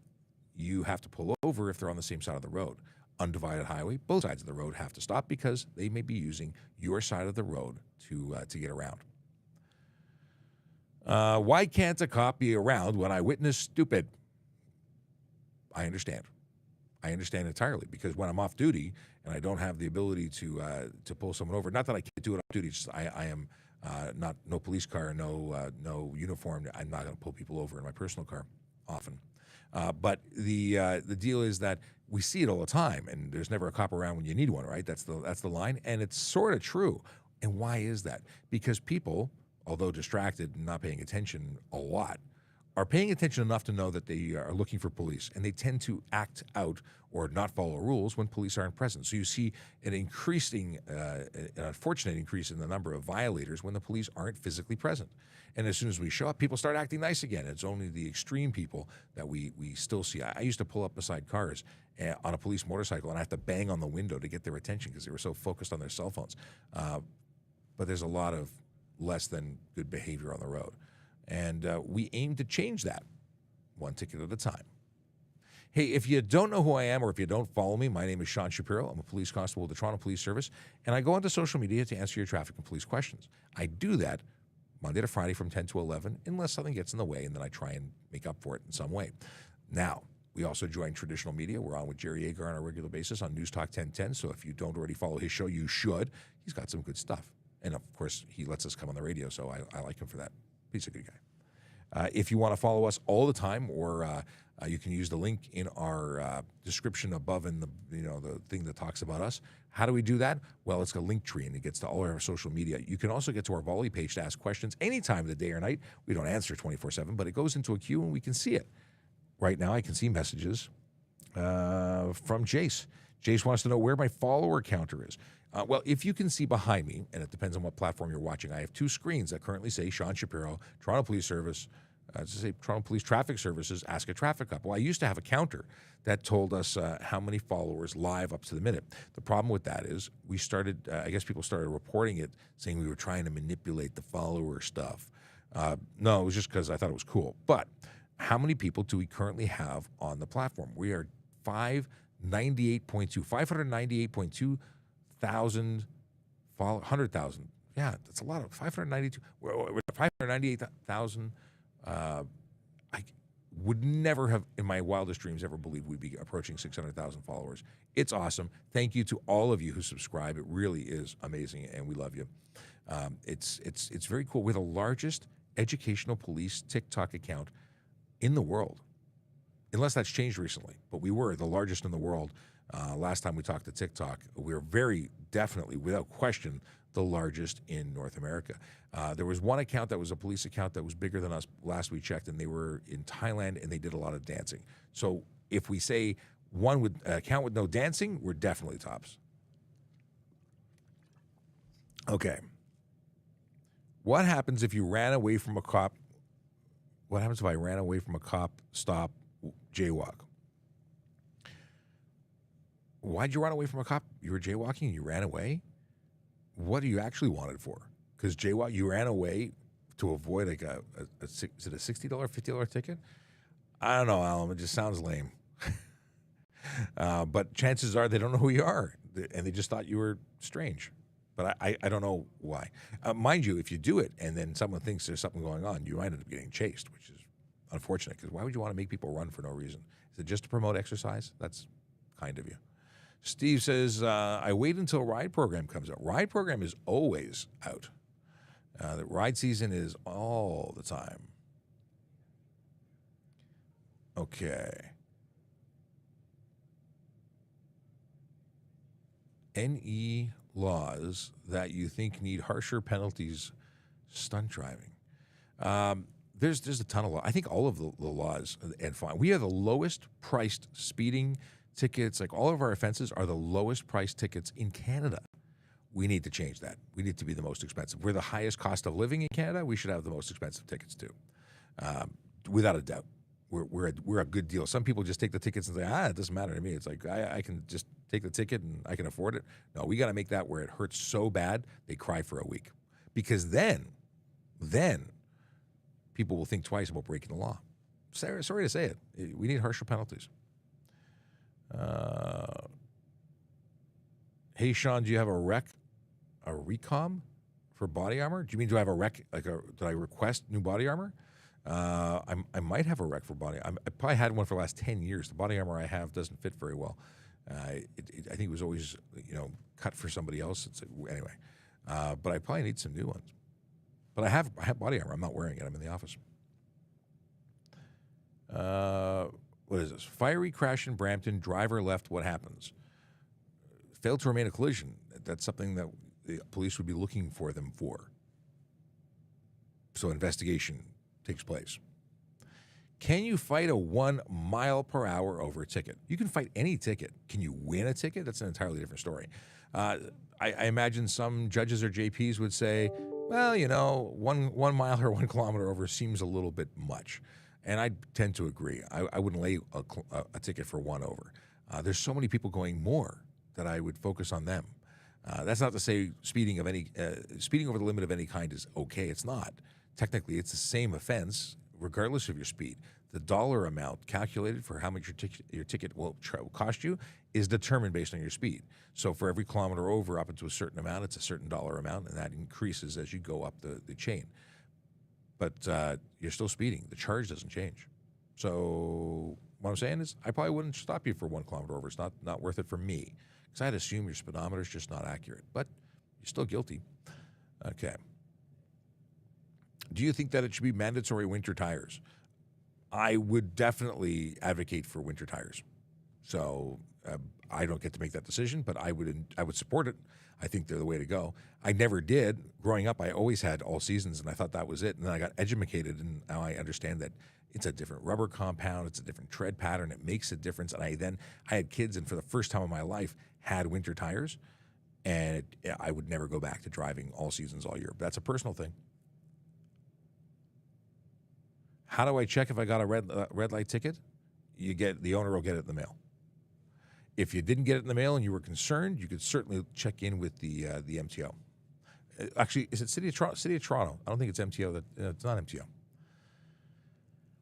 you have to pull over if they're on the same side of the road. Undivided highway, both sides of the road have to stop because they may be using your side of the road to get around. Why can't a cop be around when I witness stupid? I understand. I understand entirely, because when I'm off duty and I don't have the ability to pull someone over, not that I can't do it off duty, just I am no police car, no uniform. I'm not going to pull people over in my personal car often. But the deal is that we see it all the time, and there's never a cop around when you need one, right? That's the line, and it's sort of true. And why is that? Because people, although distracted and not paying attention a lot, are paying attention enough to know that they are looking for police, and they tend to act out or not follow rules when police aren't present. So you see an unfortunate increase in the number of violators when the police aren't physically present. And as soon as we show up, people start acting nice again. It's only the extreme people that we still see. I used to pull up beside cars on a police motorcycle, and I have to bang on the window to get their attention because they were so focused on their cell phones. But there's a lot of less than good behavior on the road. And we aim to change that one ticket at a time. Hey, if you don't know who I am, or if you don't follow me, my name is Sean Shapiro. I'm a police constable with the Toronto Police Service, and I go onto social media to answer your traffic and police questions. I do that Monday to Friday from 10 to 11, unless something gets in the way, and then I try and make up for it in some way. Now, we also join traditional media. We're on with Jerry Agar on a regular basis on News Talk 1010, so if you don't already follow his show, you should. He's got some good stuff. And, of course, he lets us come on the radio, so I like him for that. He's a good guy. If you want to follow us all the time, or you can use the link in our description above in the thing that talks about us. How do we do that? Well, it's a link tree, and it gets to all our social media. You can also get to our Volley page to ask questions any time of the day or night. We don't answer 24/7, but it goes into a queue, and we can see it. Right now, I can see messages from Jace. Jace wants to know where my follower counter is. Well, if you can see behind me, and it depends on what platform you're watching, I have two screens that currently say Sean Shapiro, Toronto Police Service, Toronto Police Traffic Services, Ask a Traffic Cop. Well, I used to have a counter that told us how many followers live up to the minute. The problem with that is I guess people started reporting it, saying we were trying to manipulate the follower stuff. No, it was just because I thought it was cool. But how many people do we currently have on the platform? We are 598.2 thousand, 100,000. Yeah, that's a lot of 592. We're 598,000. I would never have, in my wildest dreams, ever believed we'd be approaching 600,000 followers. It's awesome. Thank you to all of you who subscribe. It really is amazing, and we love you. It's very cool. We're the largest educational police TikTok account in the world, unless that's changed recently. But we were the largest in the world last time we talked to TikTok. We're very definitely, without question, the largest in North America. There was one account that was a police account that was bigger than us last we checked, and they were in Thailand, and they did a lot of dancing. So if we say one with account with no dancing, we're definitely tops. Okay. What happens if you ran away from a cop? What happens if I ran away from a cop, stop, jaywalk? Why'd you run away from a cop? You were jaywalking and you ran away? What are you actually wanted for? Because jaywalk, you ran away to avoid like is it a $60, $50 ticket? I don't know, Alan. It just sounds lame. But chances are they don't know who you are, and they just thought you were strange. But I don't know why. Mind you, if you do it and then someone thinks there's something going on, you might end up getting chased, which is unfortunate, because why would you want to make people run for no reason? Is it just to promote exercise? That's kind of you. Steve says, I wait until Ride Program comes out. Ride Program is always out. The ride season is all the time. Okay. NE laws that you think need harsher penalties, stunt driving. There's a ton of law. I think all of the laws and fine. We are the lowest priced speeding tickets. Like all of our offenses are the lowest priced tickets in Canada. We need to change that. We need to be the most expensive. We're the highest cost of living in Canada. We should have the most expensive tickets too, without a doubt. We're a good deal. Some people just take the tickets and say, it doesn't matter to me. It's like I can just take the ticket and I can afford it. No, we got to make that where it hurts so bad they cry for a week, because then people will think twice about breaking the law. Sorry to say it. We need harsher penalties. Hey Sean, do you have a recom for body armor? Do you mean do I have a rec? Did I request new body armor? I might have a rec for body. I probably had one for the last 10 years. The body armor I have doesn't fit very well. I think it was always cut for somebody else. Anyway, but I probably need some new ones. But I have body armor. I'm not wearing it. I'm in the office. What is this? Fiery crash in Brampton. Driver left. What happens? Failed to remain a collision. That's something that the police would be looking for them for. So investigation takes place. Can you fight a 1 mile per hour over a ticket? You can fight any ticket. Can you win a ticket? That's an entirely different story. I imagine some judges or JPs would say, well, 1 mile or 1 kilometer over seems a little bit much. And I tend to agree. I wouldn't lay a ticket for 1 over. There's so many people going more that I would focus on them. That's not to say speeding over the limit of any kind is okay. It's not. Technically, it's the same offense, regardless of your speed. The dollar amount calculated for how much your ticket will cost you is determined based on your speed. So for every kilometer over up into a certain amount, it's a certain dollar amount, and that increases as you go up the chain. But you're still speeding. The charge doesn't change. So what I'm saying is I probably wouldn't stop you for 1 kilometer over. It's not worth it for me, because I'd assume your speedometer is just not accurate. But you're still guilty. Okay. Do you think that it should be mandatory winter tires? I would definitely advocate for winter tires. So I don't get to make that decision, but I would support it. I think they're the way to go. I never did. Growing up, I always had all seasons, and I thought that was it. And then I got educated, and now I understand that it's a different rubber compound. It's a different tread pattern. It makes a difference. And I had kids, and for the first time in my life, had winter tires. And I would never go back to driving all seasons all year. But that's a personal thing. How do I check if I got a red light ticket? The owner will get it in the mail. If you didn't get it in the mail and you were concerned, you could certainly check in with the MTO. Actually, is it City of Toronto? City of Toronto. I don't think it's MTO. It's not MTO.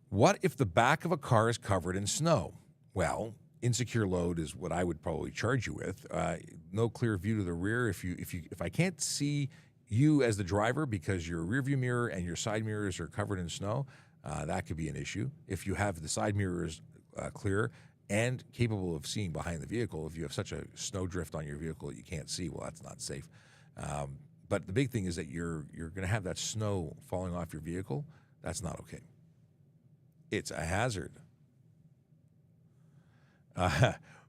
What if the back of a car is covered in snow? Well, insecure load is what I would probably charge you with. No clear view to the rear. If I can't see you as the driver because your rear view mirror and your side mirrors are covered in snow, that could be an issue. If you have the side mirrors clear and capable of seeing behind the vehicle, if you have such a snowdrift on your vehicle that you can't see, well, that's not safe. But the big thing is that you're going to have that snow falling off your vehicle. That's not okay. It's a hazard.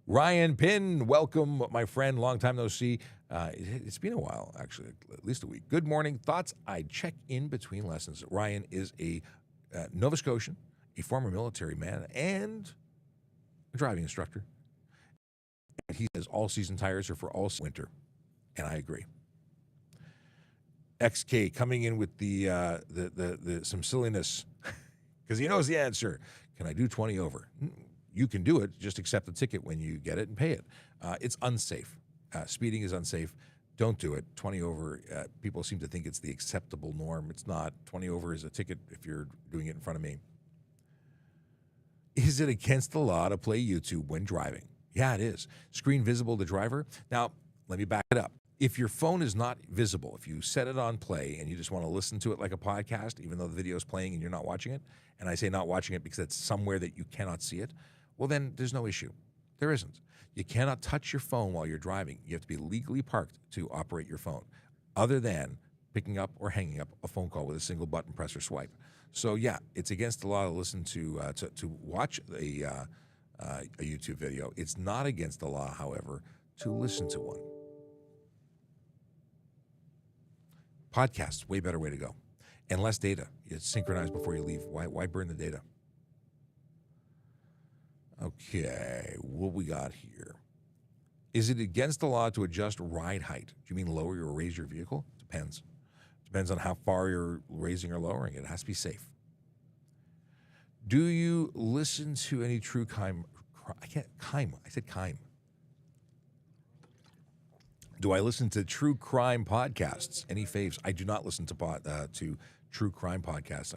Ryan Pinn, welcome, my friend. Long time no see. It's been a while, actually, at least a week. Good morning. Thoughts? I'd check in between lessons. Ryan is a Nova Scotian, a former military man, and a driving instructor. And he says all season tires are for all winter, and I agree. XK coming in with the some silliness because he knows the answer. Can I do 20 over? You can do it. Just accept the ticket when you get it and pay it. It's unsafe. Speeding is unsafe. Don't do it. 20 over, people seem to think it's the acceptable norm. It's not. 20 over is a ticket if you're doing it in front of me. Is it against the law to play YouTube when driving? Yeah, it is. Screen visible to driver. Now, let me back it up. If your phone is not visible, if you set it on play and you just want to listen to it like a podcast, even though the video is playing and you're not watching it, and I say not watching it because it's somewhere that you cannot see it, well, then there's no issue. There isn't. You cannot touch your phone while you're driving. You have to be legally parked to operate your phone, other than picking up or hanging up a phone call with a single button press or swipe. So yeah, it's against the law to listen to watch a YouTube video. It's not against the law, however, to listen to one. Podcasts, way better way to go. And less data. It's synchronized before you leave. Why burn the data? Okay, what we got here? Is it against the law to adjust ride height? Do you mean lower or raise your vehicle? Depends. Depends on how far you're raising or lowering it. It has to be safe. Do you listen to any true crime? I said crime. Do I listen to true crime podcasts? Any faves? I do not listen to true crime podcasts.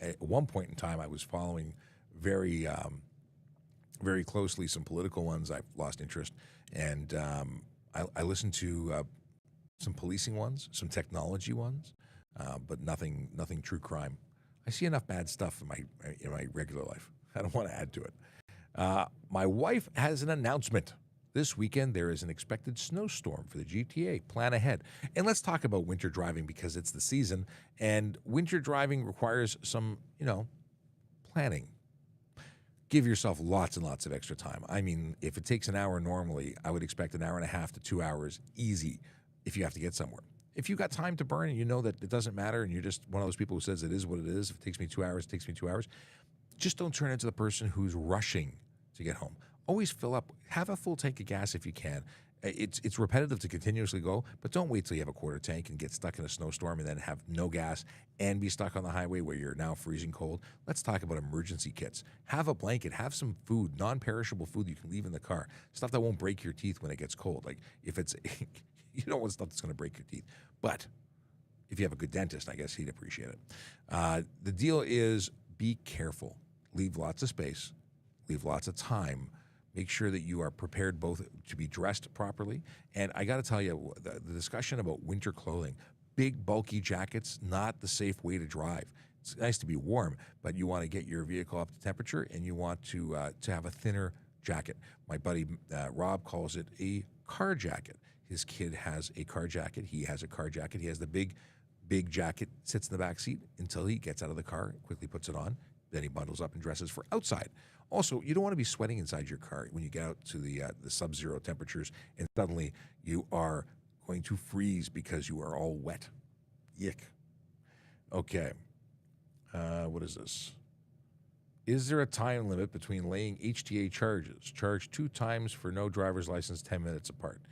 At one point in time, I was following very closely some political ones. I've lost interest, and I listen to some policing ones, some technology ones, but nothing true crime. I see enough bad stuff in my regular life. I don't want to add to it. My wife has an announcement. This weekend, there is an expected snowstorm for the GTA. Plan ahead. And let's talk about winter driving because it's the season, and winter driving requires some, planning. Give yourself lots and lots of extra time. I mean, if it takes an hour normally, I would expect an hour and a half to 2 hours easy if you have to get somewhere. If you got time to burn and you know that it doesn't matter and you're just one of those people who says it is what it is, if it takes me 2 hours, it takes me 2 hours, just don't turn into the person who's rushing to get home. Always fill up. Have a full tank of gas if you can. It's repetitive to continuously go, but don't wait till you have a quarter tank and get stuck in a snowstorm and then have no gas and be stuck on the highway where you're now freezing cold. Let's talk about emergency kits. Have a blanket. Have some food, non-perishable food you can leave in the car. Stuff that won't break your teeth when it gets cold. Like if it's, you don't want stuff that's going to break your teeth. But if you have a good dentist, I guess he'd appreciate it. The deal is be careful. Leave lots of space. Leave lots of time. Make sure that you are prepared both to be dressed properly. And I got to tell you, the discussion about winter clothing, big, bulky jackets, not the safe way to drive. It's nice to be warm, but you want to get your vehicle up to temperature and you want to have a thinner jacket. My buddy Rob calls it a car jacket. His kid has a car jacket. He has a car jacket. He has the big jacket, sits in the back seat until he gets out of the car, quickly puts it on. Then he bundles up and dresses for outside. Also, you don't want to be sweating inside your car when you get out to the sub-zero temperatures and suddenly you are going to freeze because you are all wet. Yick. Okay. What is this? Is there a time limit between laying HTA charges? Charge 2 times for no driver's license, 10 minutes apart.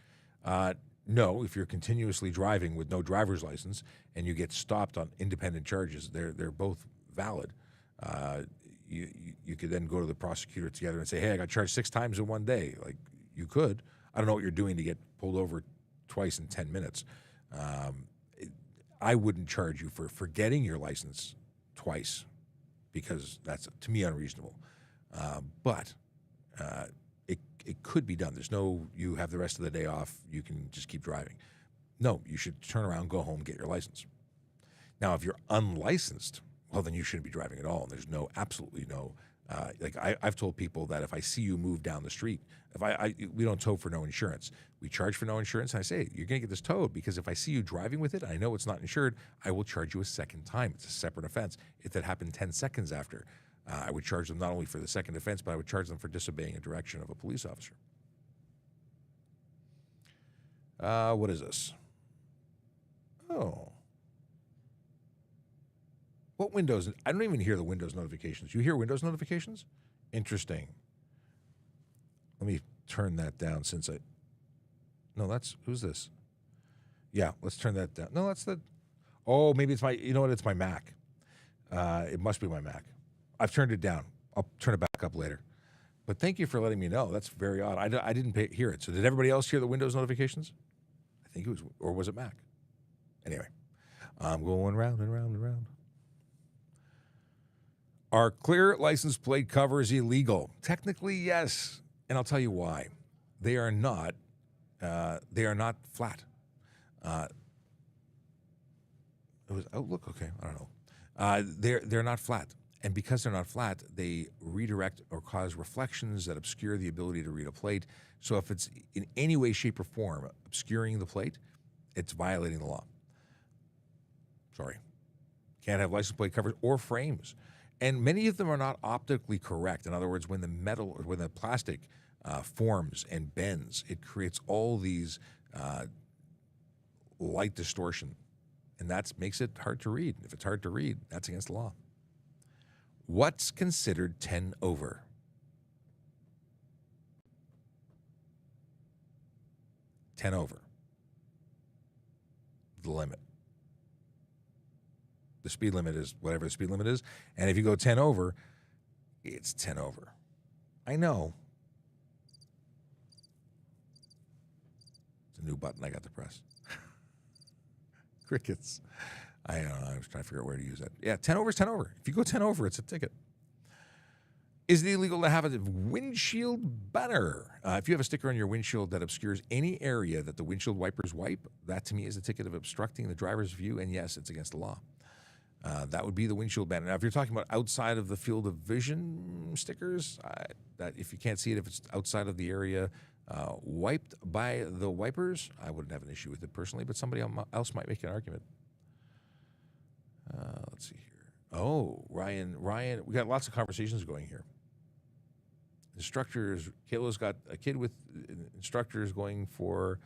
No, if you're continuously driving with no driver's license and you get stopped on independent charges, they're both valid. You could then go to the prosecutor together and say, hey, I got charged 6 times in one day. Like, you could. I don't know what you're doing to get pulled over twice in 10 minutes. I wouldn't charge you for forgetting your license twice, because that's, to me, unreasonable. But it could be done. There's no, you have the rest of the day off, you can just keep driving. No, you should turn around, go home, get your license. Now, if you're unlicensed, well, then you shouldn't be driving at all. And there's absolutely no, I've told people that if I see you move down the street, we don't tow for no insurance. We charge for no insurance. And I say, you're going to get this towed, because if I see you driving with it, I know it's not insured, I will charge you a second time. It's a separate offense. If that happened 10 seconds after, I would charge them not only for the second offense, but I would charge them for disobeying a direction of a police officer. What is this? Oh. What Windows? I don't even hear the Windows notifications. You hear Windows notifications? Interesting. Let me turn that down no, who's this? Yeah, let's turn that down. No, oh, maybe it's you know what? It's my Mac. It must be my Mac. I've turned it down. I'll turn it back up later. But thank you for letting me know. That's very odd. I didn't hear it. So did everybody else hear the Windows notifications? I think it was, or was it Mac? Anyway, I'm going round and round and round. Are clear license plate covers illegal? Technically, yes, and I'll tell you why. They are not. They are not flat. It was Outlook. Okay, I don't know. They're not flat, and because they're not flat, they redirect or cause reflections that obscure the ability to read a plate. So if it's in any way, shape, or form obscuring the plate, it's violating the law. Sorry, can't have license plate covers or frames. And many of them are not optically correct. In other words, when the metal or when the plastic forms and bends, it creates all these light distortion. And that makes it hard to read. If it's hard to read, that's against the law. What's considered 10 over? $10 over. The limit. The speed limit is whatever the speed limit is. And if you go 10 over, it's 10 over. I know. It's a new button I got to press. Crickets. I don't know. I was trying to figure out where to use that. Yeah, 10 over is 10 over. If you go 10 over, it's a ticket. Is it illegal to have a windshield banner? If you have a sticker on your windshield that obscures any area that the windshield wipers wipe, that to me is a ticket of obstructing the driver's view, and yes, it's against the law. That would be the windshield banner. Now, if you're talking about outside of the field of vision stickers, that if you can't see it, if it's outside of the area wiped by the wipers, I wouldn't have an issue with it personally, but somebody else might make an argument. Let's see here. Oh, Ryan, we got lots of conversations going here. Instructors, Kayla's got a kid with instructors going for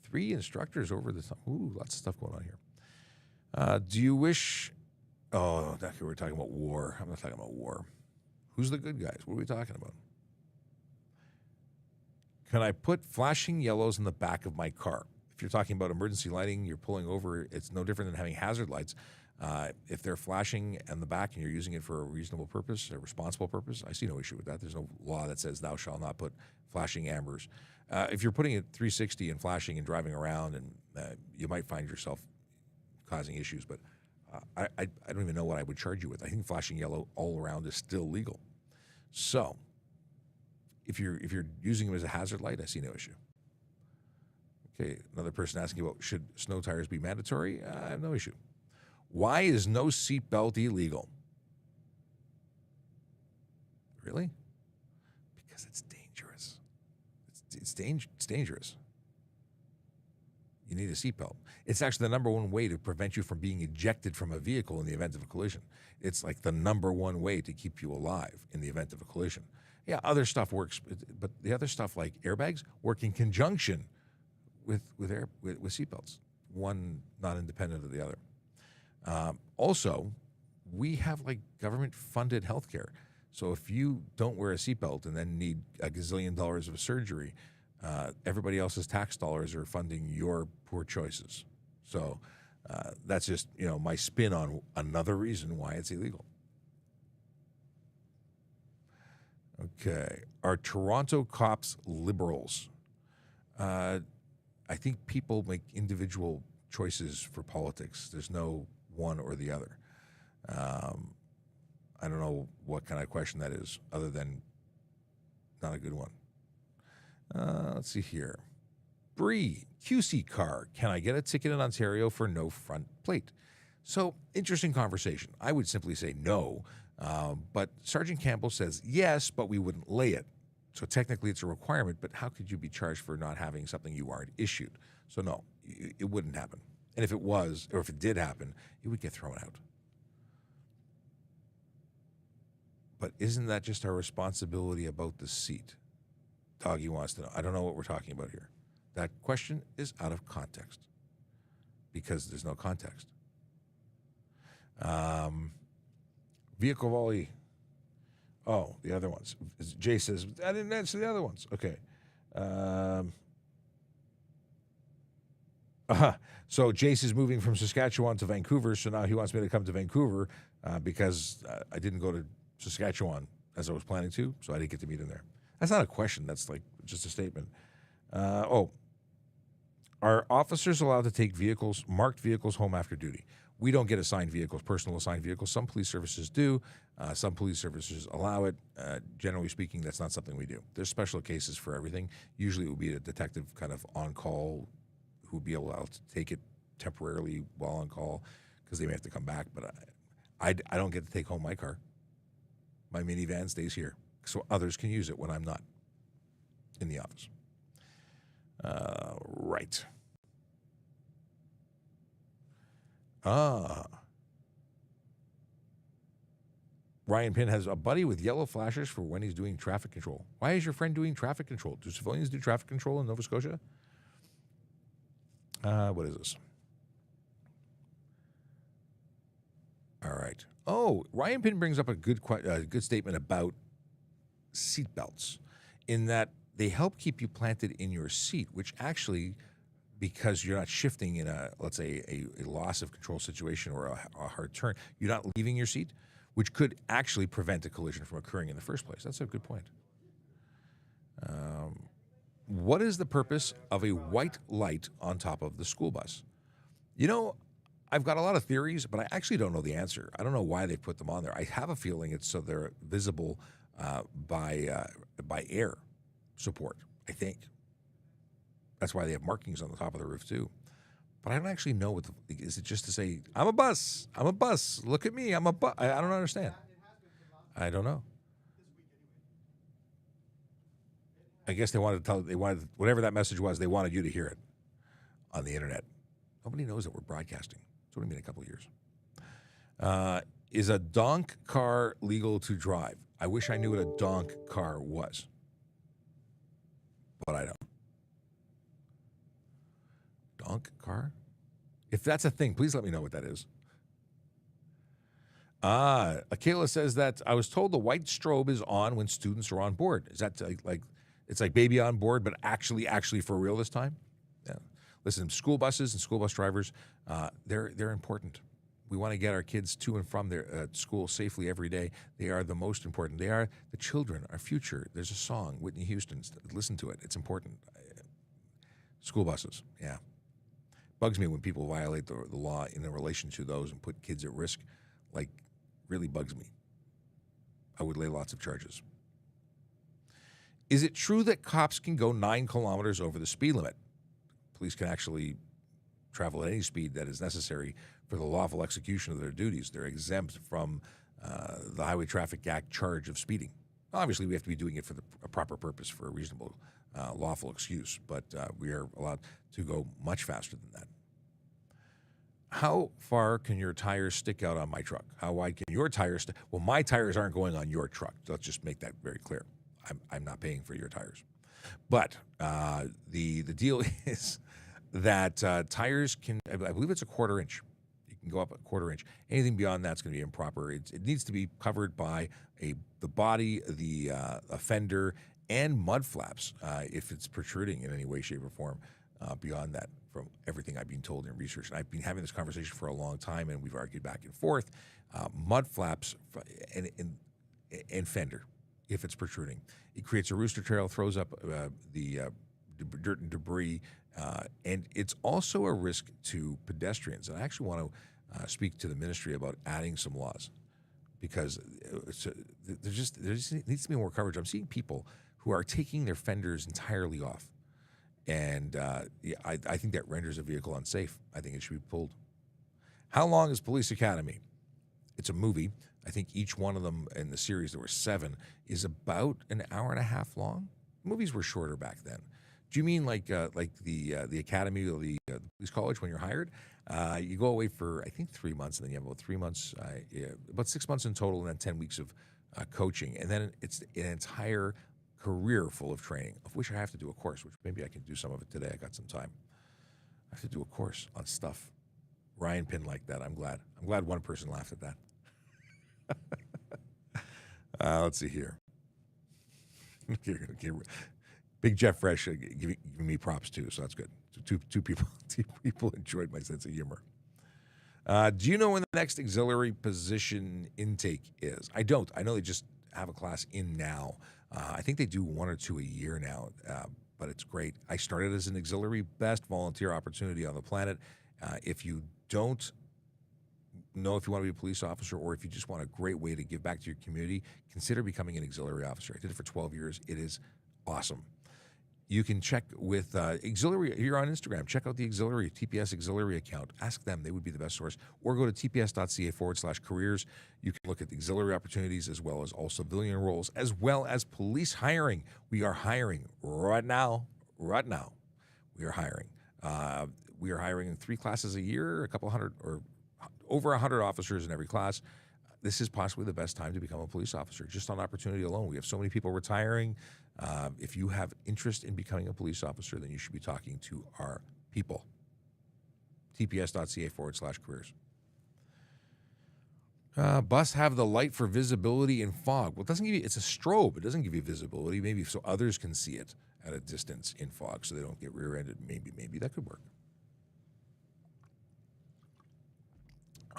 3 instructors over the time. Ooh, lots of stuff going on here. Do you wish? Oh, we're talking about war. I'm not talking about war. Who's the good guys? What are we talking about? Can I put flashing yellows in the back of my car? If you're talking about emergency lighting, you're pulling over, it's no different than having hazard lights. If they're flashing in the back and you're using it for a reasonable purpose, a responsible purpose, I see no issue with that. There's no law that says thou shalt not put flashing ambers. If you're putting it 360 and flashing and driving around, and you might find yourself causing issues, but I don't even know what I would charge you with. I think flashing yellow all around is still legal. So if you're using them as a hazard light, I see no issue. Okay, another person asking about should snow tires be mandatory? I have no issue. Why is no seatbelt illegal? Really? Because it's dangerous. It's dangerous. You need a seatbelt. It's actually the number one way to prevent you from being ejected from a vehicle in the event of a collision. It's like the number one way to keep you alive in the event of a collision. Yeah, other stuff works, but the other stuff like airbags work in conjunction with seatbelts, one not independent of the other. Also, we have like government-funded healthcare. So if you don't wear a seatbelt and then need $1 gazillion of surgery, everybody else's tax dollars are funding your poor choices. So that's just my spin on another reason why it's illegal. Okay, are Toronto cops liberals? I think people make individual choices for politics. There's no one or the other. I don't know what kind of question that is, other than not a good one. Let's see here. Bree, QC car. Can I get a ticket in Ontario for no front plate? So, interesting conversation. I would simply say no, but Sergeant Campbell says yes, but we wouldn't lay it. So technically it's a requirement, but how could you be charged for not having something you aren't issued? So no, it wouldn't happen. And if it was, or if it did happen, it would get thrown out. But isn't that just our responsibility about the seat? Doggy wants to know. I don't know what we're talking about here. That question is out of context because there's no context. Vehicle volley. Oh, the other ones. Jay says, I didn't answer the other ones. Okay. So Jace is moving from Saskatchewan to Vancouver, so now he wants me to come to Vancouver because I didn't go to Saskatchewan as I was planning to, so I didn't get to meet him there. That's not a question. That's like just a statement. Are officers allowed to take marked vehicles home after duty? We don't get assigned vehicles, personal assigned vehicles. Some police services do. Some police services allow it. Generally speaking, that's not something we do. There's special cases for everything. Usually it would be a detective kind of on call who would be allowed to take it temporarily while on call because they may have to come back. But I don't get to take home my car. My minivan stays here so others can use it when I'm not in the office. Right. Ryan Pinn has a buddy with yellow flashers for when he's doing traffic control. Why is your friend doing traffic control? Do civilians do traffic control in Nova Scotia? What is this? All right. Oh, Ryan Pinn brings up a good statement about seat belts, in that they help keep you planted in your seat, which actually, because you're not shifting in let's say a loss of control situation or a hard turn, you're not leaving your seat, which could actually prevent a collision from occurring in the first place. That's a good point. What is the purpose of a white light on top of the school bus? You know, I've got a lot of theories, but I actually don't know the answer. I don't know why they put them on there. I have a feeling it's so they're visible by air support, I think. That's why they have markings on the top of the roof too. But I don't actually know what is it just to say, I'm a bus, look at me, I'm a bus. I don't understand. I don't know. I guess they wanted whatever that message was, they wanted you to hear it on the internet. Nobody knows that we're broadcasting. It's only been a couple of years. Is a donk car legal to drive? I wish I knew what a donk car was, but I don't. Donk car? If that's a thing, please let me know what that is. Akela says that I was told the white strobe is on when students are on board. Is that like it's like baby on board, but actually for real this time? Yeah. Listen, school buses and school bus drivers, they're important. We want to get our kids to and from their school safely every day. They are the most important. They are the children, our future. There's a song, Whitney Houston's. Listen to it. It's important. School buses, yeah. Bugs me when people violate the law in relation to those and put kids at risk. Like, really bugs me. I would lay lots of charges. Is it true that cops can go 9 kilometers over the speed limit? Police can actually travel at any speed that is necessary for the lawful execution of their duties. They're exempt from the Highway Traffic Act charge of speeding. Obviously, we have to be doing it for a proper purpose, for a reasonable, lawful excuse, but we are allowed to go much faster than that. How far can your tires stick out on my truck? How wide can your tires stick? Well, my tires aren't going on your truck. Let's just make that very clear. I'm not paying for your tires. But the deal is that tires can, I believe it's a 1/4 inch. You can go up a 1/4 inch. Anything beyond that's going to be improper. It needs to be covered by the body, the fender, and mud flaps if it's protruding in any way, shape, or form. Beyond that, from everything I've been told in research, and I've been having this conversation for a long time, and we've argued back and forth. Mud flaps and fender, if it's protruding, it creates a rooster trail, throws up the dirt and debris, And it's also a risk to pedestrians. And I actually want to speak to the ministry about adding some laws, because there just needs to be more coverage. I'm seeing people who are taking their fenders entirely off. And I think that renders a vehicle unsafe. I think it should be pulled. How long is Police Academy? It's a movie. I think each one of them in the series, there were 7, is about an hour and a half long. Movies were shorter back then. Do you mean like the academy or the police college when you're hired? You go away for, I think, 3 months, and then you have about 3 months, about 6 months in total, and then 10 weeks of coaching. And then it's an entire career full of training, of which I have to do a course, which maybe I can do some of it today. I got some time. I have to do a course on stuff. Ryan Pinn liked that. I'm glad. I'm glad one person laughed at that. Let's see here. Big Jeff Fresh giving me props too, so that's good. So two people enjoyed my sense of humor. Do you know when the next auxiliary position intake is? I don't. I know they just have a class in now. I think they do 1 or 2 a year now, but it's great. I started as an auxiliary, best volunteer opportunity on the planet. If you don't know if you want to be a police officer, or if you just want a great way to give back to your community, consider becoming an auxiliary officer. I did it for 12 years. It is awesome. You can check with auxiliary. You're on Instagram. Check out the auxiliary, TPS auxiliary account. Ask them. They would be the best source. Or go to tps.ca/careers. You can look at the auxiliary opportunities, as well as all civilian roles, as well as police hiring. We are hiring right now. Right now, we are hiring. We are hiring in 3 classes a year, a couple hundred or over 100 officers in every class. This is possibly the best time to become a police officer, just on opportunity alone. We have so many people retiring. If you have interest in becoming a police officer, then you should be talking to our people. tps.ca/careers. Bus have the light for visibility in fog. Well, it doesn't give you, it's a strobe. It doesn't give you visibility, maybe so others can see it at a distance in fog so they don't get rear-ended. Maybe that could work.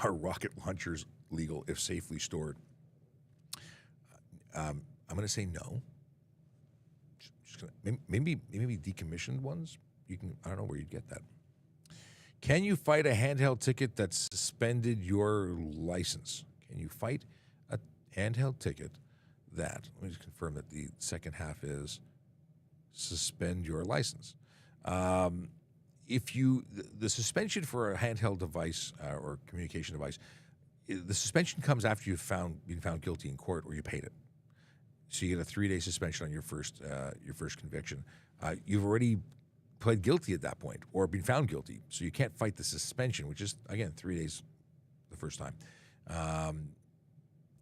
Are rocket launchers legal if safely stored? I'm going to say no. Maybe decommissioned ones. You can. I don't know where you'd get that. Can you fight a handheld ticket that suspended your license? Can you fight a handheld ticket that? Let me just confirm that the second half is suspend your license. If you, the suspension for a handheld device or communication device, the suspension comes after you've been found guilty in court or you paid it. So you get a 3-day suspension on your first conviction. You've already pled guilty at that point or been found guilty, so you can't fight the suspension, which is, again, 3 days the first time.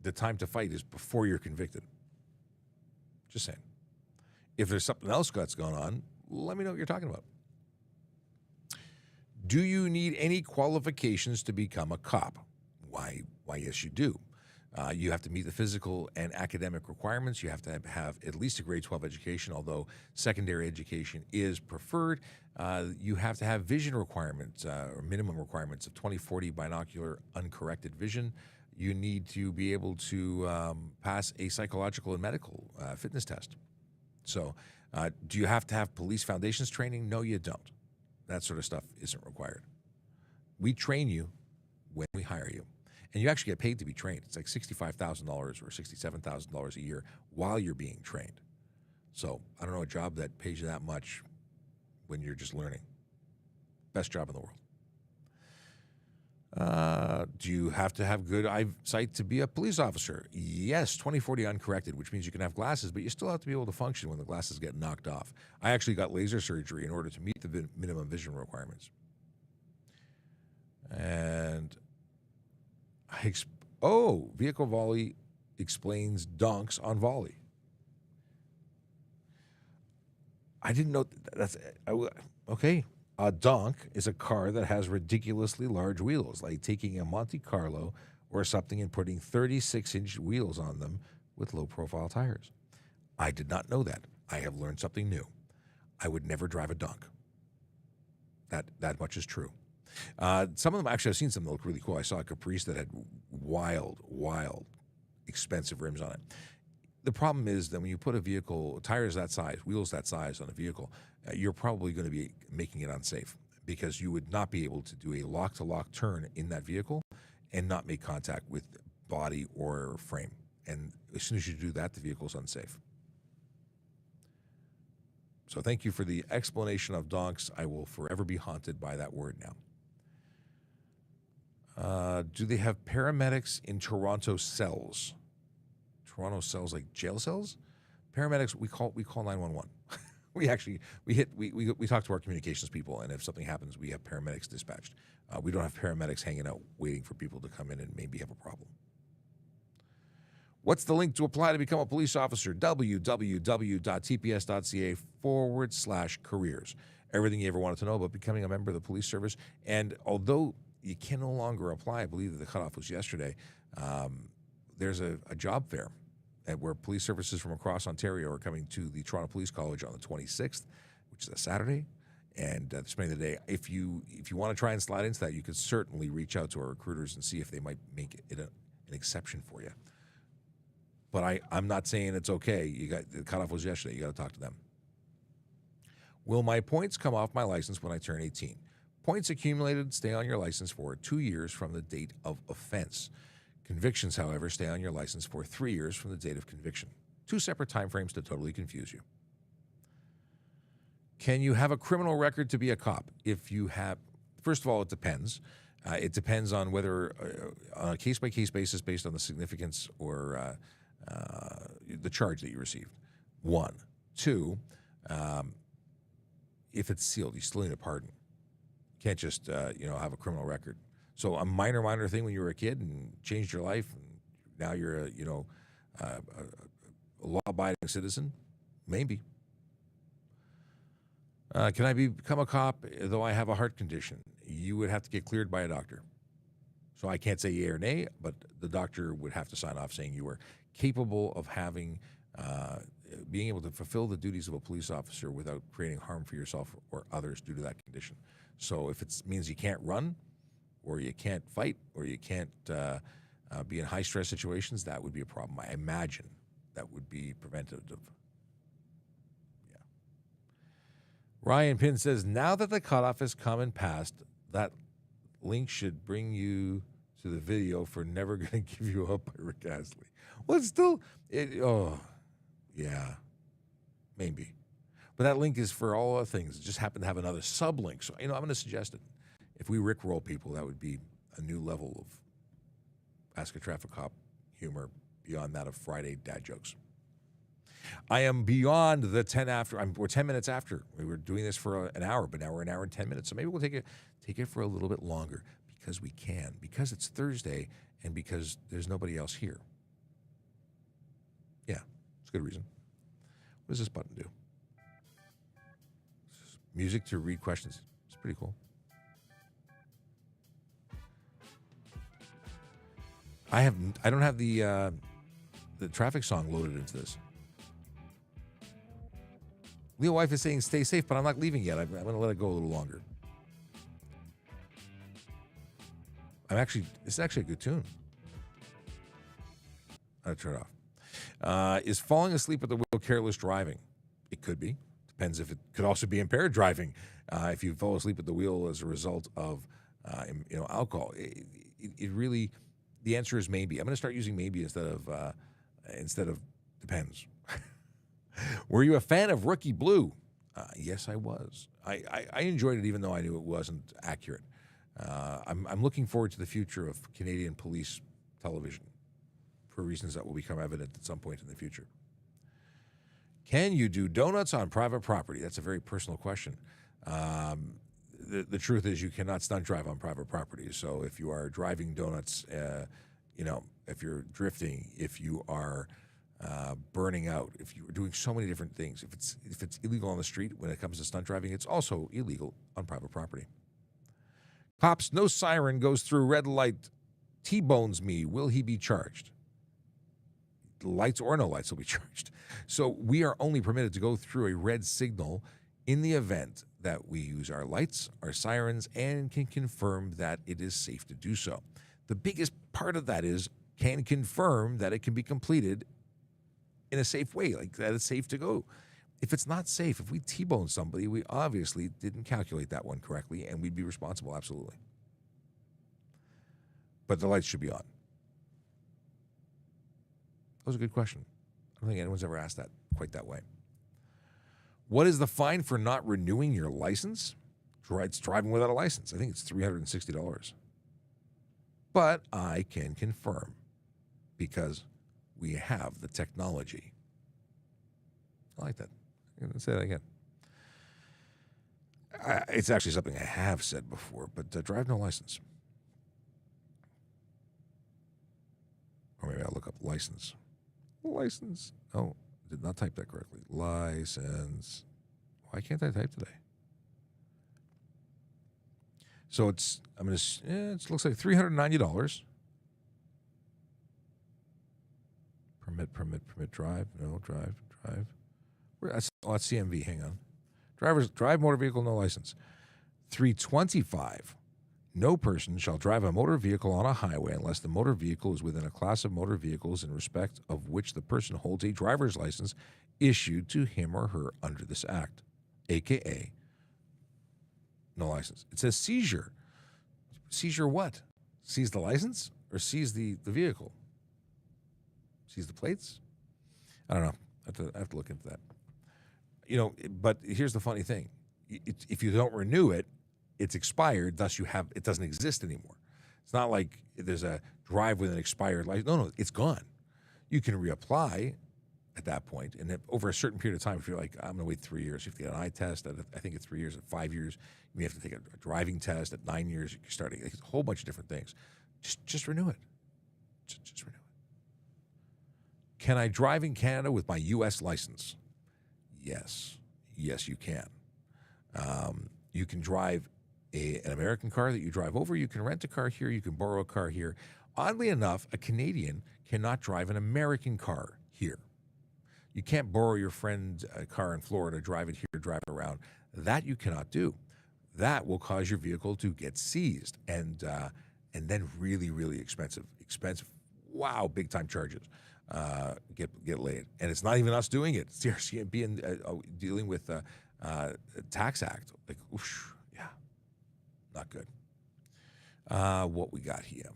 The time to fight is before you're convicted. Just saying. If there's something else that's going on, let me know what you're talking about. Do you need any qualifications to become a cop? Why, yes, you do. You have to meet the physical and academic requirements. You have to have at least a grade 12 education, although secondary education is preferred. You have to have vision requirements, or minimum requirements of 20/40 binocular uncorrected vision. You need to be able to pass a psychological and medical fitness test. So do you have to have police foundations training? No, you don't. That sort of stuff isn't required. We train you when we hire you. And you actually get paid to be trained. It's like $65,000 or $67,000 a year while you're being trained. So I don't know a job that pays you that much when you're just learning. Best job in the world. Do you have to have good eyesight to be a police officer? Yes, 20/40 uncorrected, which means you can have glasses, but you still have to be able to function when the glasses get knocked off. I actually got laser surgery in order to meet the minimum vision requirements. And vehicle volley explains donks on volley. I didn't know that's okay. A donk is a car that has ridiculously large wheels, like taking a Monte Carlo or something and putting 36-inch wheels on them with low-profile tires. I did not know that. I have learned something new. I would never drive a donk. That much is true. Some of them, actually, I've seen some that look really cool. I saw a Caprice that had wild, expensive rims on it. the problem is that when you put a vehicle, tires that size, wheels that size on a vehicle, you're probably going to be making it unsafe because you would not be able to do a lock-to-lock turn in that vehicle and not make contact with body or frame. And as soon as you do that, the vehicle's unsafe. So thank you for the explanation of donks. I will forever be haunted by that word now. Do they have paramedics in Toronto cells? Toronto cells, like jail cells? Paramedics, we call 911. we talk to our communications people, and if something happens, we have paramedics dispatched. We don't have paramedics hanging out waiting for people to come in and maybe have a problem. What's the link to apply to become a police officer? www.tps.ca/careers. Everything you ever wanted to know about becoming a member of the police service. And although you can no longer apply, I believe that the cutoff was yesterday, there's a job fair where police services from across Ontario are coming to the Toronto Police College on the 26th, which is a Saturday, and spending the day. If you want to try and slide into that, you could certainly reach out to our recruiters and see if they might make it an exception for you. But I'm not saying it's okay. The cutoff was yesterday. You got to talk to them. Will my points come off my license when I turn 18? Points accumulated stay on your license for 2 years from the date of offense. Convictions, however, stay on your license for 3 years from the date of conviction. 2 separate timeframes to totally confuse you. Can you have a criminal record to be a cop? If you have, first of all, it depends. It depends on whether, on a case-by-case basis, based on the significance or the charge that you received. 1. 2, if it's sealed, you still need a pardon. You can't just, have a criminal record. So a minor thing when you were a kid and changed your life, and now you're a law-abiding citizen, maybe. Can I become a cop though I have a heart condition? You would have to get cleared by a doctor. So I can't say yea or nay, but the doctor would have to sign off saying you were capable of being able to fulfill the duties of a police officer without creating harm for yourself or others due to that condition. So if it means you can't run, or you can't fight, or you can't be in high-stress situations, that would be a problem. I imagine that would be preventative. Yeah. Ryan Pinn says, now that the cutoff has come and passed, that link should bring you to the video for Never Gonna Give You Up by Rick Astley. Well, it's still, yeah, maybe. But that link is for all other things. It just happened to have another sub-link. So, I'm going to suggest it. If we Rickroll people, that would be a new level of Ask a Traffic Cop humor beyond that of Friday dad jokes. I am beyond the 10 after. We're 10 minutes after. We were doing this for an hour, but now we're an hour and 10 minutes. So maybe we'll take it for a little bit longer because we can, because it's Thursday and because there's nobody else here. Yeah, it's a good reason. What does this button do? Music to read questions. It's pretty cool. I don't have the traffic song loaded into this. Leo wife is saying stay safe, but I'm not leaving yet. I'm going to let it go a little longer. It's actually a good tune. I'll turn it off. Is falling asleep at the wheel careless driving? It could be. Depends if it could also be impaired driving. If you fall asleep at the wheel as a result of alcohol, it really, the answer is maybe. I'm going to start using maybe instead of depends. Were you a fan of Rookie Blue? Yes, I was. I enjoyed it even though I knew it wasn't accurate. I'm looking forward to the future of Canadian police television for reasons that will become evident at some point in the future. Can you do donuts on private property? That's a very personal question. The truth is you cannot stunt drive on private property. So if you are driving donuts, if you're drifting, if you are burning out, if you're doing so many different things, if it's illegal on the street when it comes to stunt driving, it's also illegal on private property. Cops, no siren goes through red light, T-bones me. Will he be charged? Lights or no lights will be charged. So we are only permitted to go through a red signal in the event that we use our lights, our sirens, and can confirm that it is safe to do so. The biggest part of that is can confirm that it can be completed in a safe way, like that it's safe to go. If it's not safe, if we T-bone somebody, we obviously didn't calculate that one correctly, and we'd be responsible, absolutely. But the lights should be on. That was a good question. I don't think anyone's ever asked that quite that way. What is the fine for not renewing your license? It's driving without a license. I think it's $360. But I can confirm because we have the technology. I like that. I'm going to say that again. It's actually something I have said before, but drive no license. Or maybe I'll look up license. License. Oh, did not type that correctly. License. Why can't I type today? So it looks like $390. Permit, drive. No, drive. That's CMV, hang on. Drive motor vehicle, no license. $325. No person shall drive a motor vehicle on a highway unless the motor vehicle is within a class of motor vehicles in respect of which the person holds a driver's license issued to him or her under this act, a.k.a. no license. It says seizure. Seizure what? Seize the license or seize the vehicle? Seize the plates? I don't know. I have to look into that. But here's the funny thing. If you don't renew it, it's expired, thus it doesn't exist anymore. It's not like there's a drive with an expired license. No, it's gone. You can reapply at that point, and over a certain period of time, if you're like, I'm going to wait 3 years, you have to get an eye test. I think at 3 years, at 5 years, you may have to take a driving test. At 9 years, you're starting a whole bunch of different things. Just renew it. Just renew it. Can I drive in Canada with my U.S. license? Yes, you can. You can drive an American car that you drive over. You can rent a car here. You can borrow a car here. Oddly enough, a Canadian cannot drive an American car here. You can't borrow your friend's car in Florida, drive it here, drive it around. That you cannot do. That will cause your vehicle to get seized and then really, really expensive. Wow, big time charges get laid. And it's not even us doing it. It's the RCMP dealing with the Tax Act. Like, oosh, yeah, not good. What we got here?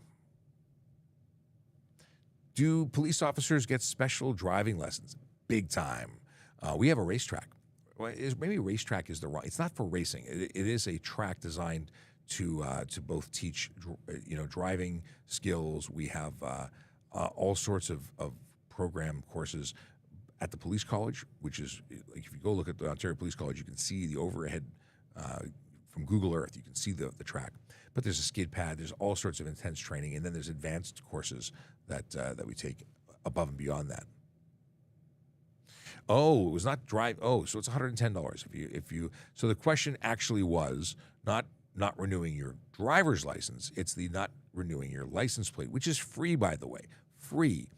Do police officers get special driving lessons? Big time. We have a racetrack. Well, maybe racetrack is the wrong. It's not for racing. It is a track designed to both teach driving skills. We have all sorts of program courses at the police college, which is like if you go look at the Ontario Police College, you can see the overhead from Google Earth. You can see the track. But there's a skid pad. There's all sorts of intense training, and then there's advanced courses that we take above and beyond that. Oh, it was not drive. Oh, so it's $110 if you. So the question actually was not renewing your driver's license. It's the not renewing your license plate, which is free, by the way, free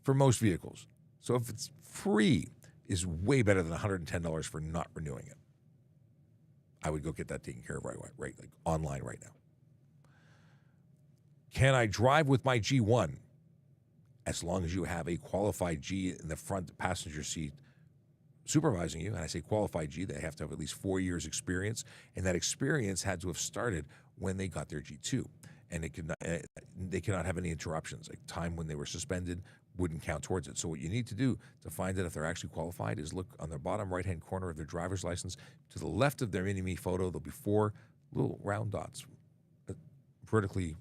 for most vehicles. So if it's free, is way better than $110 for not renewing it. I would go get that taken care of right, like online right now. Can I drive with my G1? As long as you have a qualified G in the front passenger seat supervising you, and I say qualified G, they have to have at least 4 years experience, and that experience had to have started when they got their G2. And they cannot have any interruptions. Like time when they were suspended wouldn't count towards it. So what you need to do to find out if they're actually qualified is look on the bottom right-hand corner of their driver's license. To the left of their mini-me photo, there'll be 4 little round dots, vertically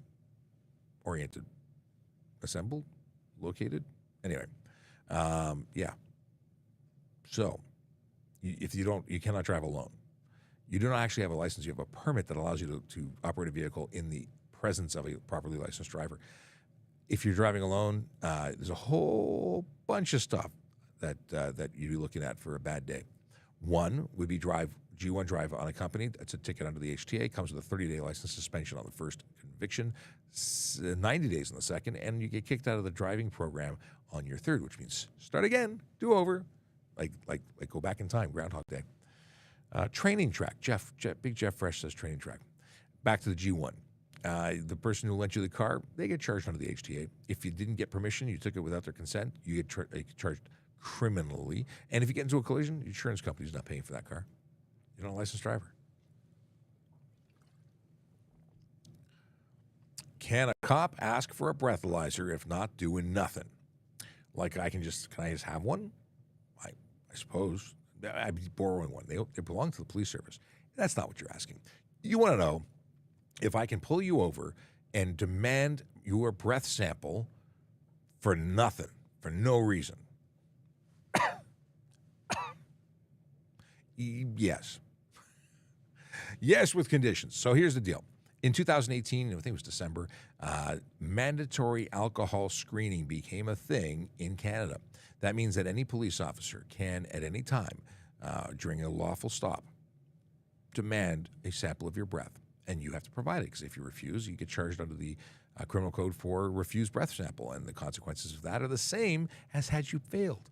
oriented, assembled, located. Anyway, yeah. So you cannot drive alone. You do not actually have a license. You have a permit that allows you to operate a vehicle in the presence of a properly licensed driver. If you're driving alone, there's a whole bunch of stuff that you'd be looking at for a bad day. One would be G1 drive unaccompanied. It's a ticket under the HTA. Comes with a 30-day license suspension on the first conviction, 90 days on the second, and you get kicked out of the driving program on your third, which means start again, do over, like go back in time, Groundhog Day. Training track. Big Jeff Fresh says training track. Back to the G1. The person who lent you the car, they get charged under the HTA. If you didn't get permission, you took it without their consent, you get charged criminally. And if you get into a collision, your insurance company's not paying for that car. You're not a licensed driver. Can a cop ask for a breathalyzer if not doing nothing? Like can I just have one? I suppose. I'd be borrowing one. They belong to the police service. That's not what you're asking. You want to know if I can pull you over and demand your breath sample for nothing, for no reason. Yes. Yes, with conditions. So here's the deal. In 2018, I think it was December, mandatory alcohol screening became a thing in Canada. That means that any police officer can, at any time, during a lawful stop, demand a sample of your breath. And you have to provide it, because if you refuse, you get charged under the criminal code for refused breath sample. And the consequences of that are the same as had you failed.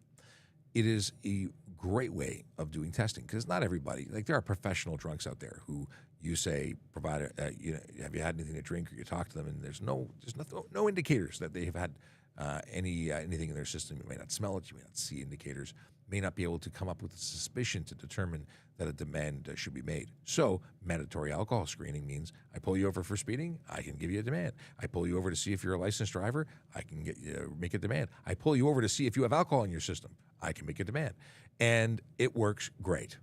It is a great way of doing testing, because not everybody, like there are professional drunks out there who you say, have you had anything to drink, or you talk to them and there's no indicators that they have had anything in their system. You may not smell it, you may not see indicators, may not be able to come up with a suspicion to determine that a demand should be made. So mandatory alcohol screening means I pull you over for speeding, I can give you a demand. I pull you over to see if you're a licensed driver, I can make a demand. I pull you over to see if you have alcohol in your system, I can make a demand. And it works great.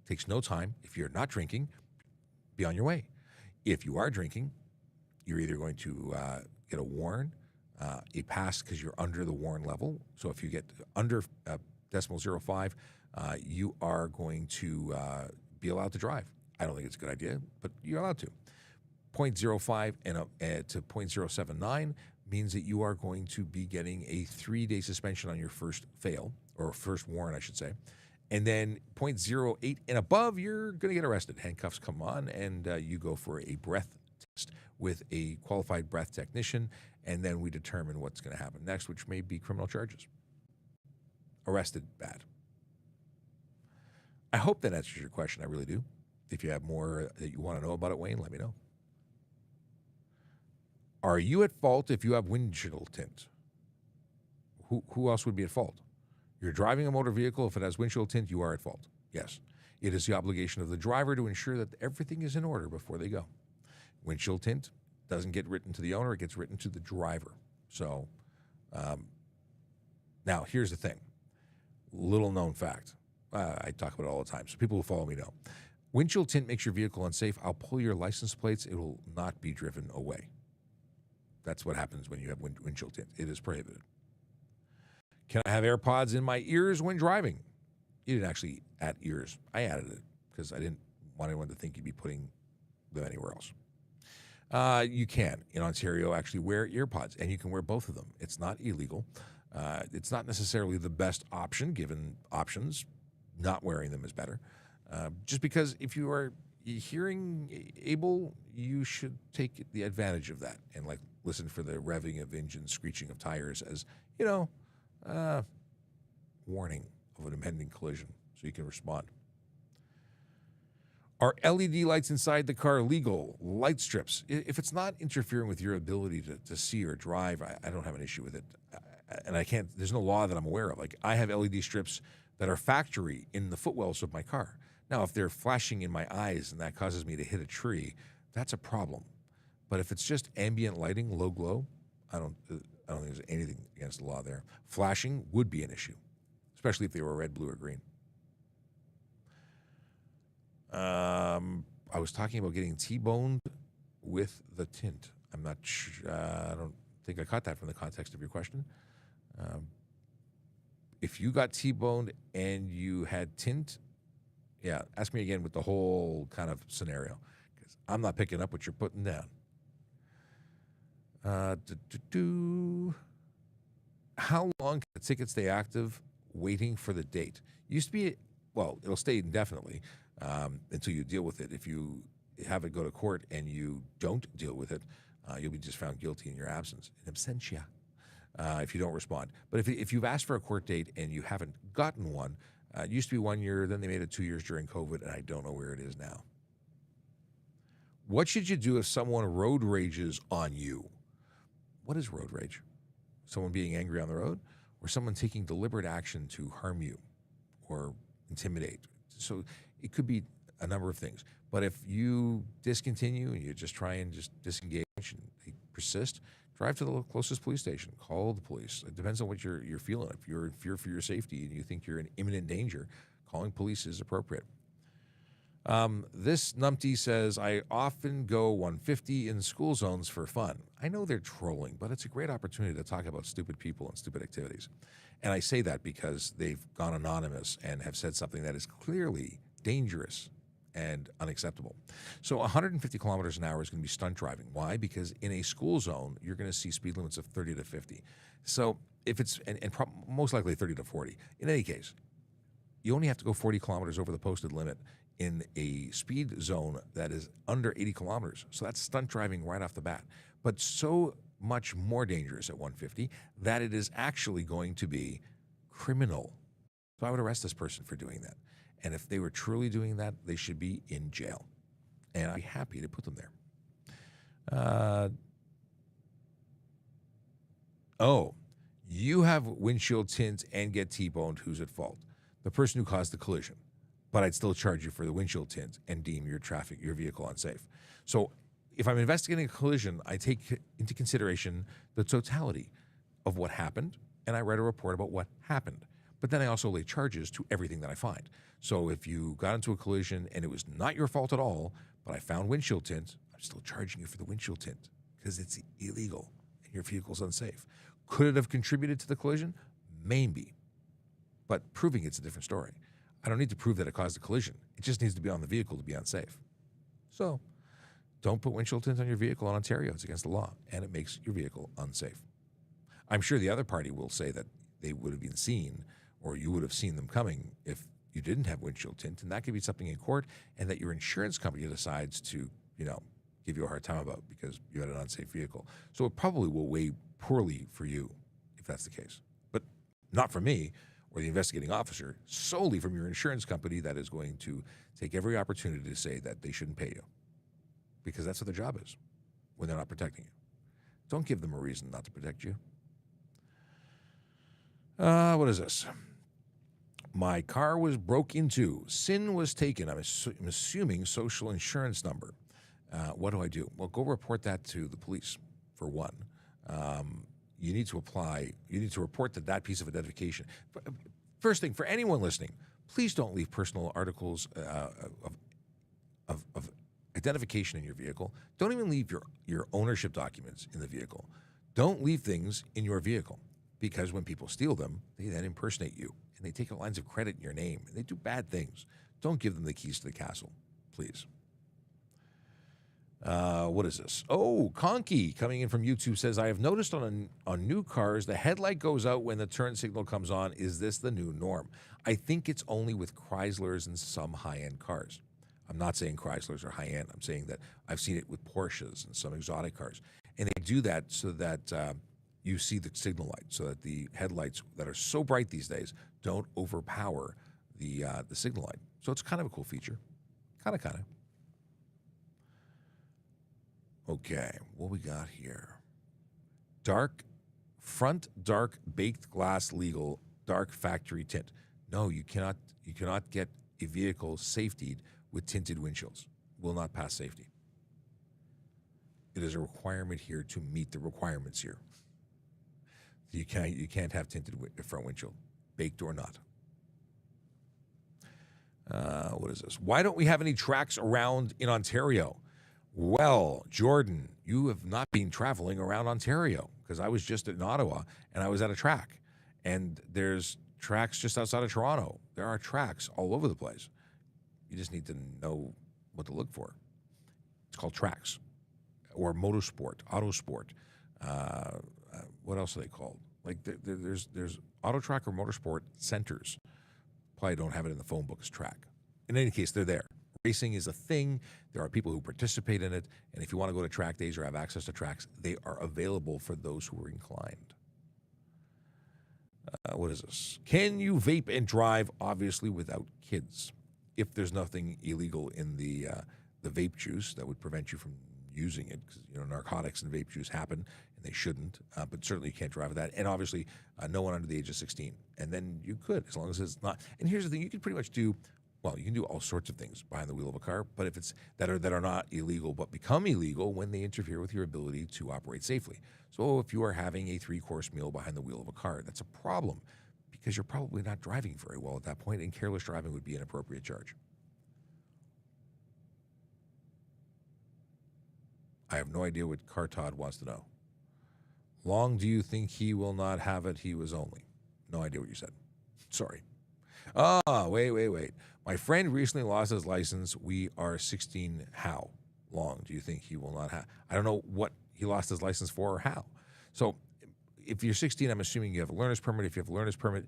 Takes no time. If you're not drinking, be on your way. If you are drinking, you're either going to get a warn, a pass because you're under the warn level. So if you get under .05, you are going to be allowed to drive. I don't think it's a good idea, but you're allowed to. 0.05 to 0.079 means that you are going to be getting a 3-day suspension on your first fail, or first warrant, I should say. And then 0.08 and above, you're going to get arrested. Handcuffs come on, and you go for a breath test with a qualified breath technician, and then we determine what's going to happen next, which may be criminal charges. Arrested, bad. I hope that answers your question. I really do. If you have more that you want to know about it, Wayne, let me know. Are you at fault if you have windshield tint? Who else would be at fault? You're driving a motor vehicle. If it has windshield tint, you are at fault. Yes. It is the obligation of the driver to ensure that everything is in order before they go. Windshield tint doesn't get written to the owner. It gets written to the driver. So now here's the thing. Little known fact. I talk about it all the time, so people who follow me know. Windshield tint makes your vehicle unsafe. I'll pull your license plates. It will not be driven away. That's what happens when you have windshield tint. It is prohibited. Can I have AirPods in my ears when driving? You didn't actually add ears. I added it because I didn't want anyone to think you'd be putting them anywhere else. You can, in Ontario, actually wear earpods, and you can wear both of them. It's not illegal. It's not necessarily the best option, given options. Not wearing them is better. Just because if you are hearing able, you should take the advantage of that and listen for the revving of engines, screeching of tires as, warning of an impending collision so you can respond. Are LED lights inside the car legal? Light strips. If it's not interfering with your ability to see or drive, I don't have an issue with it. And there's no law that I'm aware of. I have LED strips that are factory in the footwells of my car. Now, if they're flashing in my eyes and that causes me to hit a tree, that's a problem. But if it's just ambient lighting, low glow, I don't think there's anything against the law there. Flashing would be an issue, especially if they were red, blue, or green. I was talking about getting T-boned with the tint. I'm not sure. I don't think I caught that from the context of your question. If you got T-boned and you had tint, yeah, ask me again with the whole kind of scenario, because I'm not picking up what you're putting down. How long can a ticket stay active waiting for the date? Used to be, it'll stay indefinitely until you deal with it. If you have it go to court and you don't deal with it, you'll be just found guilty in your absence, in absentia, if you don't respond. But if you've asked for a court date and you haven't gotten one, it used to be 1 year, then they made it 2 years during COVID, and I don't know where it is now. What should you do if someone road rages on you? What is road rage? Someone being angry on the road? or someone taking deliberate action to harm you or intimidate. So it could be a number of things. But if you discontinue and you just try and just disengage and they persist, drive to the closest police station. Call the police. It depends on what you're feeling. If you're in fear for your safety and you think you're in imminent danger, calling police is appropriate. This numpty says, I often go 150 in school zones for fun. I know they're trolling, but it's a great opportunity to talk about stupid people and stupid activities. And I say that because they've gone anonymous and have said something that is clearly dangerous and unacceptable. So 150 kilometers an hour is going to be stunt driving. Why? Because in a school zone, you're going to see speed limits of 30 to 50. So if it's, most likely 30 to 40. In any case, you only have to go 40 kilometers over the posted limit in a speed zone that is under 80 kilometers. So that's stunt driving right off the bat. But so much more dangerous at 150 that it is actually going to be criminal. So I would arrest this person for doing that. And if they were truly doing that, they should be in jail. And I'd be happy to put them there. You have windshield tint and get T-boned. Who's at fault? The person who caused the collision. But I'd still charge you for the windshield tint and deem your vehicle unsafe. So if I'm investigating a collision, I take into consideration the totality of what happened, and I write a report about what happened. But then I also lay charges to everything that I find. So if you got into a collision and it was not your fault at all, but I found windshield tint, I'm still charging you for the windshield tint because it's illegal and your vehicle's unsafe. Could it have contributed to the collision? Maybe. But proving it's a different story. I don't need to prove that it caused a collision. It just needs to be on the vehicle to be unsafe. So don't put windshield tint on your vehicle in Ontario. It's against the law, and it makes your vehicle unsafe. I'm sure the other party will say that they would have been seen, or you would have seen them coming if you didn't have windshield tint, and that could be something in court, and that your insurance company decides to, give you a hard time about because you had an unsafe vehicle. So it probably will weigh poorly for you if that's the case, but not for me or the investigating officer, solely from your insurance company that is going to take every opportunity to say that they shouldn't pay you, because that's what their job is when they're not protecting you. Don't give them a reason not to protect you. What is this? My car was broke into. SIN was taken. I'm assuming social insurance number. What do? Well, go report that to the police, for one. You need to apply. You need to report that piece of identification. First thing, for anyone listening, please don't leave personal articles of identification in your vehicle. Don't even leave your ownership documents in the vehicle. Don't leave things in your vehicle, because when people steal them, they then impersonate you, and they take out lines of credit in your name, and they do bad things. Don't give them the keys to the castle, please. What is this? Oh, Conky coming in from YouTube says, I have noticed on new cars, the headlight goes out when the turn signal comes on. Is this the new norm? I think it's only with Chryslers and some high-end cars. I'm not saying Chryslers are high-end. I'm saying that I've seen it with Porsches and some exotic cars. And they do that so that you see the signal light, so that the headlights that are so bright these days don't overpower the signal light. So it's kind of a cool feature. Kind of. Okay, what we got here? Front dark baked glass legal, dark factory tint. No, you cannot get a vehicle safetied with tinted windshields. Will not pass safety. It is a requirement here to meet the requirements here. You can't have tinted front windshield, baked or not. What is this? Why don't we have any tracks around in Ontario? Well, Jordan, you have not been traveling around Ontario, because I was just in Ottawa and I was at a track, and there's tracks just outside of Toronto. There are tracks all over the place. You just need to know what to look for. It's called tracks, or motorsport, autosport. What else are they called? Like there's auto track or motorsport centers. Probably don't have it in the phone book as track. In any case, they're there. Racing is a thing. There are people who participate in it. And if you want to go to track days or have access to tracks, they are available for those who are inclined. What is this? Can you vape and drive, obviously, without kids? If there's nothing illegal in the vape juice that would prevent you from using it, because narcotics and vape juice happen and they shouldn't, but certainly you can't drive with that. And obviously, no one under the age of 16. And then you could, as long as it's not. And here's the thing: you can pretty much do. Well, you can do all sorts of things behind the wheel of a car, but if it's that are not illegal but become illegal when they interfere with your ability to operate safely. So if you are having a 3-course meal behind the wheel of a car, that's a problem because you're probably not driving very well at that point, and careless driving would be an appropriate charge. I have no idea what Car Todd wants to know. Long do you think he will not have it? He was only. No idea what you said. Sorry. Wait. My friend recently lost his license. We are 16. How long do you think he will not have? I don't know what he lost his license for or how. So if you're 16, I'm assuming you have a learner's permit. If you have a learner's permit,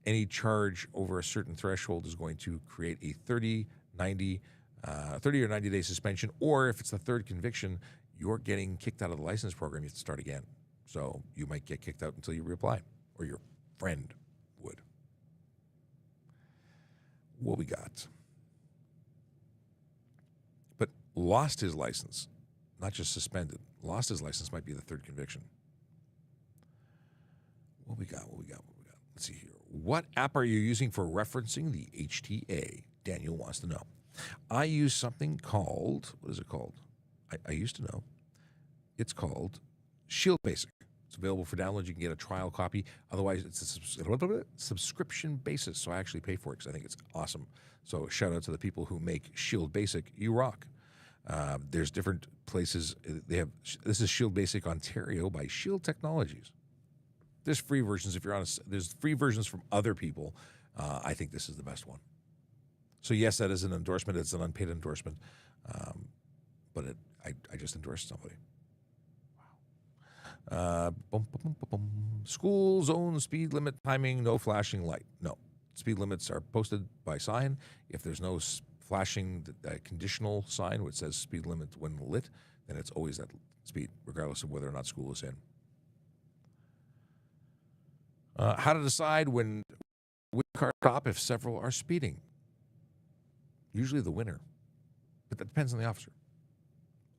any charge over a certain threshold is going to create a 30 or 90-day suspension. Or if it's the third conviction, you're getting kicked out of the license program. You have to start again. So you might get kicked out until you reapply, or your friend would. What we got? But lost his license, not just suspended. Lost his license might be the third conviction. What we got? Let's see here. What app are you using for referencing the HTA? Daniel wants to know. I use something called, what is it called? I used to know. It's called Shield Basic. It's available for download. You can get a trial copy. Otherwise, it's a subscription basis. So I actually pay for it because I think it's awesome. So shout out to the people who make Shield Basic. You rock. There's different places. This is Shield Basic Ontario by Shield Technologies. There's free versions if you're on. There's free versions from other people. I think this is the best one. So yes, that is an endorsement. It's an unpaid endorsement, but I just endorsed somebody. School zone speed limit timing, no flashing light. No. Speed limits are posted by sign. If there's no flashing conditional sign which says speed limit when lit, then it's always that speed, regardless of whether or not school is in. How to decide when car stop if several are speeding. Usually the winner, but that depends on the officer.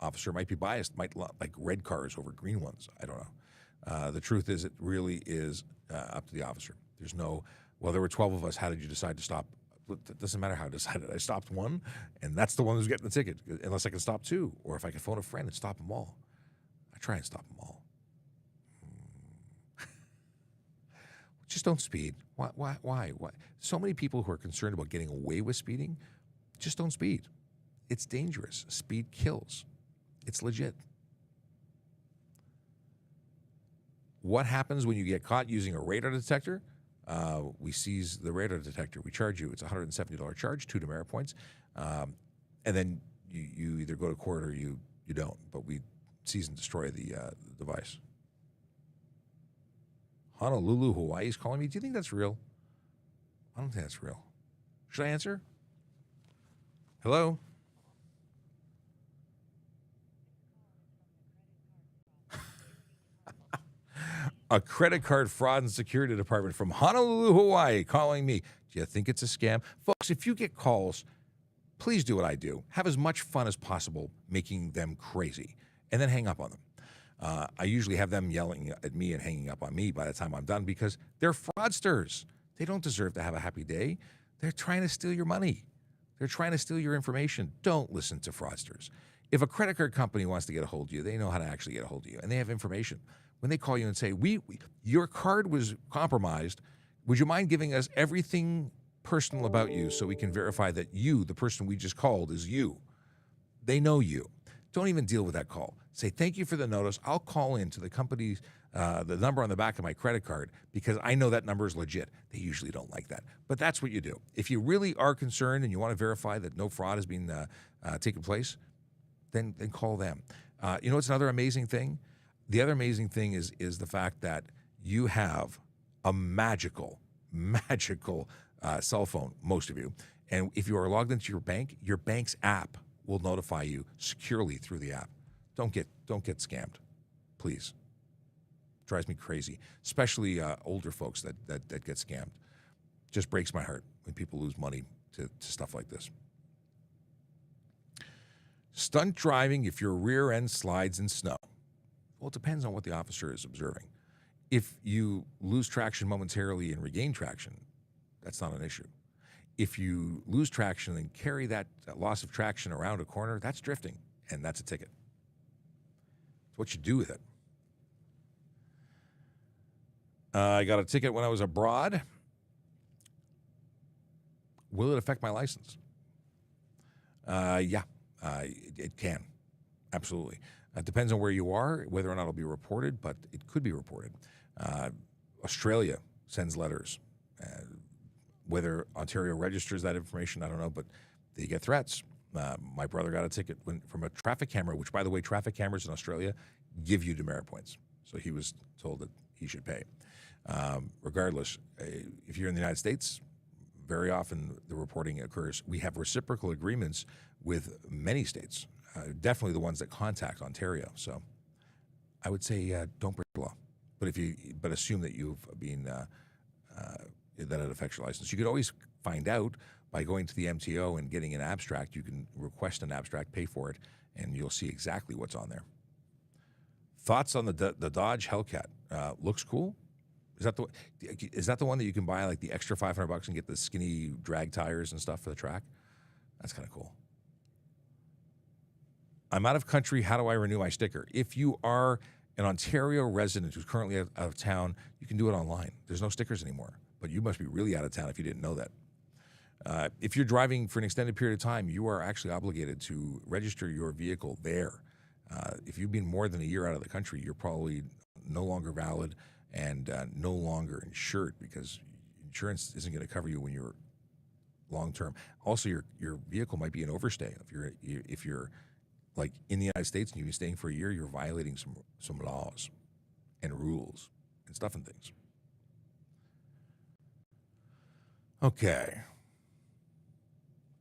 Officer might be biased, might like red cars over green ones. I don't know. The truth is, it really is up to the officer. There's no, well, there were 12 of us. How did you decide to stop? It doesn't matter how I decided. I stopped one, and that's the one who's getting the ticket, unless I can stop two, or if I can phone a friend and stop them all. I try and stop them all. Just don't speed. Why? So many people who are concerned about getting away with speeding, just don't speed. It's dangerous. Speed kills. It's legit. What happens when you get caught using a radar detector? We seize the radar detector. We charge you. It's a $170 charge, 2 demerit points. And then you either go to court or you don't. But we seize and destroy the device. Honolulu, Hawaii is calling me. Do you think that's real? I don't think that's real. Should I answer? Hello? A credit card fraud and security department from Honolulu, Hawaii calling me. Do you think it's a scam? Folks, if you get calls, please do what I do. Have as much fun as possible making them crazy, and then hang up on them. I usually have them yelling at me and hanging up on me by the time I'm done because they're fraudsters. They don't deserve to have a happy day. They're trying to steal your money. They're trying to steal your information. Don't listen to fraudsters. If a credit card company wants to get a hold of you, they know how to actually get a hold of you, and they have information. When they call you and say, your card was compromised, would you mind giving us everything personal about you so we can verify that you, the person we just called, is you? They know you. Don't even deal with that call. Say, thank you for the notice. I'll call in to the company's, the number on the back of my credit card because I know that number is legit. They usually don't like that. But that's what you do. If you really are concerned and you want to verify that no fraud has been taken place, then call them. You know what's another amazing thing? The other amazing thing is the fact that you have a magical cell phone, most of you. And if you are logged into your bank's app will notify you securely through the app. Don't get scammed, please. Drives me crazy, especially older folks that get scammed. Just breaks my heart when people lose money to stuff like this. Stunt driving if your rear end slides in snow. Well, it depends on what the officer is observing. If you lose traction momentarily and regain traction, that's not an issue. If you lose traction and carry that loss of traction around a corner, that's drifting, and that's a ticket. It's what you do with it. I got a ticket when I was abroad. Will it affect my license? Yeah, it can. Absolutely. It depends on where you are, whether or not it'll be reported, but it could be reported. Australia sends letters. Whether Ontario registers that information, I don't know, but they get threats. My brother got a ticket from a traffic camera, which, by the way, traffic cameras in Australia give you demerit points. So he was told that he should pay. Regardless, if you're in the United States, very often the reporting occurs. We have reciprocal agreements with many states, definitely the ones that contact Ontario. So I would say don't break the law, but assume that you've been that it affects your license. You could always find out by going to the MTO and getting an abstract. You can request an abstract, pay for it, and you'll see exactly what's on there. Thoughts on the Dodge Hellcat? Looks cool. Is that the one that you can buy like the extra $500 and get the skinny drag tires and stuff for the track? That's kind of cool. I'm out of country. How do I renew my sticker? If you are an Ontario resident who's currently out of town, you can do it online. There's no stickers anymore, but you must be really out of town if you didn't know that. If you're driving for an extended period of time, you are actually obligated to register your vehicle there. If you've been more than a year out of the country, you're probably no longer valid and no longer insured, because insurance isn't going to cover you when you're long term. Also, your vehicle might be an overstay. If you're like in the United States and you've been staying for a year, you're violating some laws and rules and stuff and things. Okay.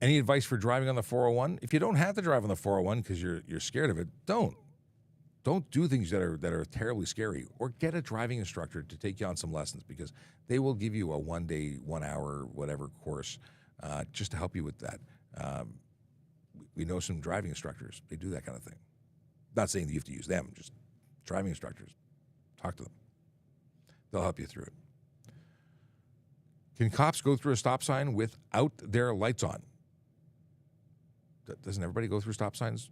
Any advice for driving on the 401? If you don't have to drive on the 401 because you're scared of it, don't do things that are terribly scary, or get a driving instructor to take you on some lessons, because they will give you a 1 day, 1 hour, whatever course just to help you with that. We know some driving instructors. They do that kind of thing. Not saying that you have to use them, just driving instructors. Talk to them. They'll help you through it. Can cops go through a stop sign without their lights on? Doesn't everybody go through stop signs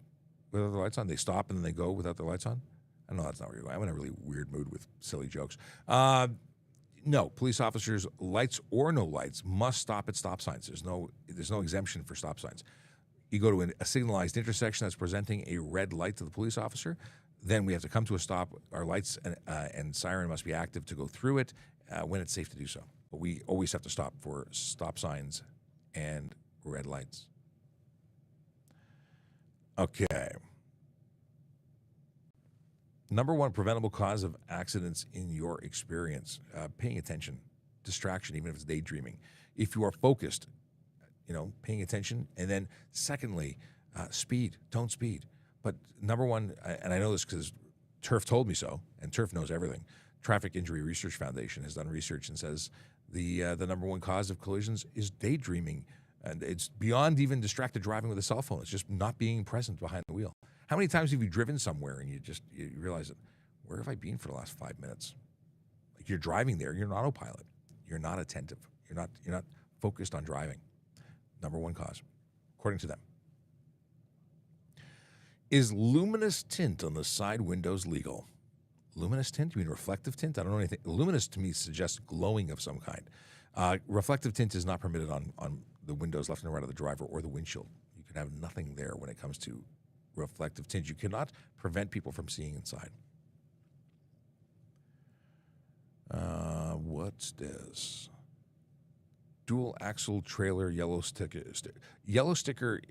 without their lights on? They stop and then they go without their lights on? I know that's not where you're going. I'm in a really weird mood with silly jokes. No, police officers, lights or no lights, must stop at stop signs. There's no exemption for stop signs. You go to a signalized intersection that's presenting a red light to the police officer, then we have to come to a stop. Our lights and siren must be active to go through it when it's safe to do so. But we always have to stop for stop signs and red lights. Okay. Number one preventable cause of accidents in your experience, paying attention, distraction, even if it's daydreaming. If you are focused, paying attention. And then secondly, speed, don't speed. But number one, and I know this because Turf told me so, and Turf knows everything. Traffic Injury Research Foundation has done research and says the number one cause of collisions is daydreaming. And it's beyond even distracted driving with a cell phone. It's just not being present behind the wheel. How many times have you driven somewhere and you realize that, where have I been for the last 5 minutes? Like, you're driving there, you're an autopilot. You're not attentive. You're not focused on driving. Number one cause, according to them. Is luminous tint on the side windows legal? Luminous tint? You mean reflective tint? I don't know anything. Luminous to me suggests glowing of some kind. Reflective tint is not permitted on the windows left and right of the driver or the windshield. You can have nothing there when it comes to reflective tint. You cannot prevent people from seeing inside. What's this? Dual axle trailer yellow sticker. Yellow sticker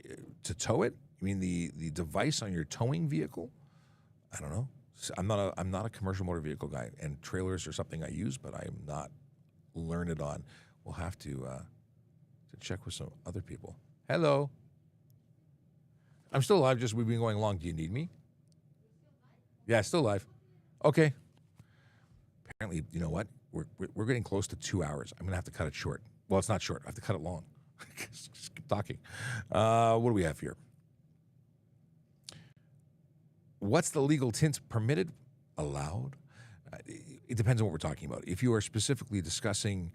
to tow it? You mean the device on your towing vehicle? I don't know. I'm not a commercial motor vehicle guy, and trailers are something I use, but I am not learned on. We'll have to check with some other people. Hello. I'm still live, just we've been going along. Do you need me? Yeah, still live. Okay. Apparently, you know what? We're getting close to 2 hours. I'm going to have to cut it short. Well, it's not short. I have to cut it long. Just keep talking. What do we have here? What's the legal tint permitted? allowed? It depends on what we're talking about. If you are specifically discussing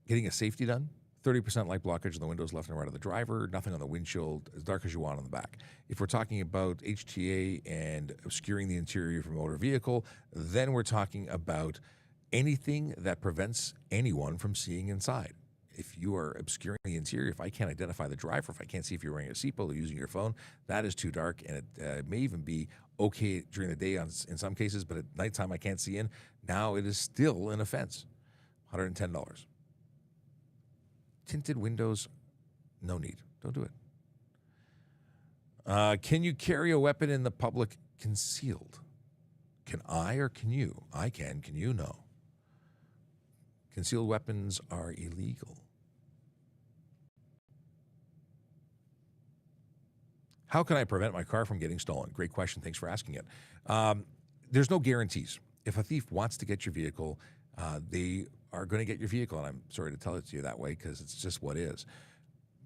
getting a safety done, 30% light blockage on the windows left and right of the driver, nothing on the windshield, as dark as you want on the back. If we're talking about HTA and obscuring the interior of a motor vehicle, then we're talking about anything that prevents anyone from seeing inside. If you are obscuring the interior, if I can't identify the driver, if I can't see if you're wearing a seatbelt or using your phone, that is too dark, and it may even be okay during the day in some cases, but at nighttime I can't see in. Now it is still an offense. $110. Tinted windows, no need. Don't do it. Can you carry a weapon in the public concealed? Can I or can you? I can. Can you? No. Concealed weapons are illegal. How can I prevent my car from getting stolen? Great question. Thanks for asking it. There's no guarantees. If a thief wants to get your vehicle, they are going to get your vehicle, and I'm sorry to tell it to you that way because it's just what is.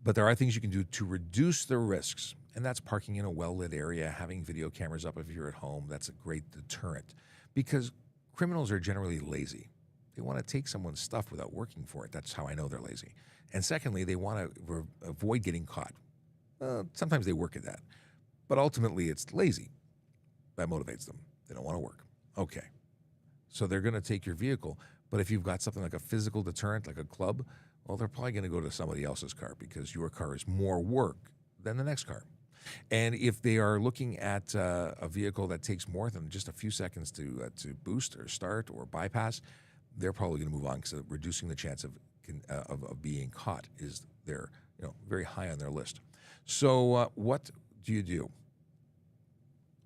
But there are things you can do to reduce the risks, and that's parking in a well-lit area, having video cameras up if you're at home. That's a great deterrent because criminals are generally lazy. They want to take someone's stuff without working for it. That's how I know they're lazy. And secondly, they want to avoid getting caught. Sometimes they work at that, but ultimately it's lazy. That motivates them. They don't want to work. Okay. So they're going to take your vehicle, but if you've got something like a physical deterrent, like a club, well, they're probably going to go to somebody else's car because your car is more work than the next car. And if they are looking at a vehicle that takes more than just a few seconds to boost or start or bypass, they're probably going to move on because reducing the chance of being caught is very high on their list. So what do you do?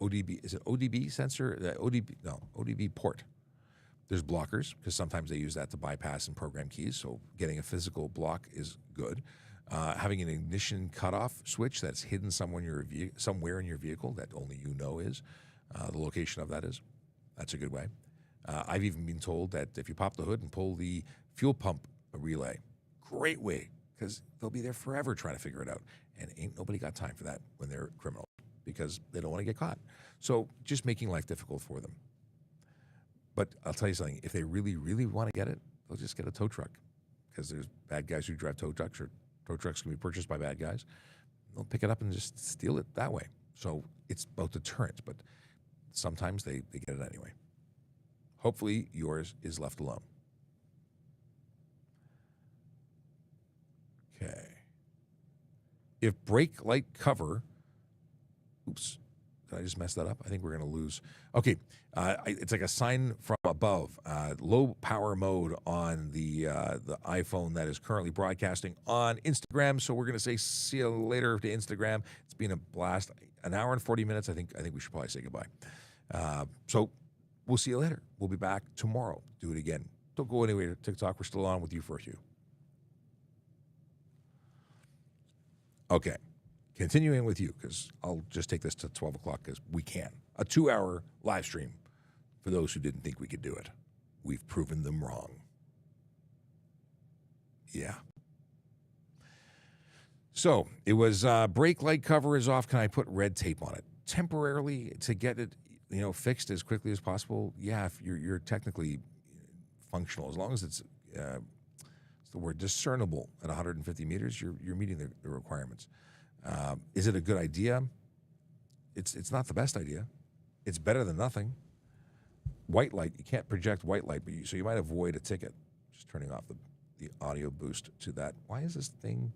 ODB, is it ODB sensor? ODB port. There's blockers because sometimes they use that to bypass and program keys. So getting a physical block is good. Having an ignition cutoff switch that's hidden somewhere in your vehicle that only you know is the location of that is. That's a good way. I've even been told that if you pop the hood and pull the fuel pump relay, great way because they'll be there forever trying to figure it out. And ain't nobody got time for that when they're criminals because they don't want to get caught. So just making life difficult for them. But I'll tell you something, if they really, really want to get it, they'll just get a tow truck because there's bad guys who drive tow trucks, or tow trucks can be purchased by bad guys. They'll pick it up and just steal it that way. So it's about deterrence, but sometimes they get it anyway. Hopefully yours is left alone. Okay. If brake light cover, oops, did I just mess that up? I think we're going to lose. Okay, it's like a sign from above. Low power mode on the iPhone that is currently broadcasting on Instagram. So we're going to say see you later to Instagram. It's been a blast. An hour and 40 minutes. I think we should probably say goodbye. So we'll see you later. We'll be back tomorrow. Do it again. Don't go anywhere to TikTok. We're still on with you for a few. Okay. Continuing with you, because I'll just take this to 12 o'clock because we can. A 2-hour live stream for those who didn't think we could do it. We've proven them wrong. Yeah. So it was brake light cover is off. Can I put red tape on it? Temporarily to get it fixed as quickly as possible. Yeah, if you're technically functional, as long as it's the word discernible at 150 meters, you're meeting the requirements. Is it a good idea? It's not the best idea. It's better than nothing. White light, you can't project white light, so you might avoid a ticket. Just turning off the audio boost to that. Why is this thing?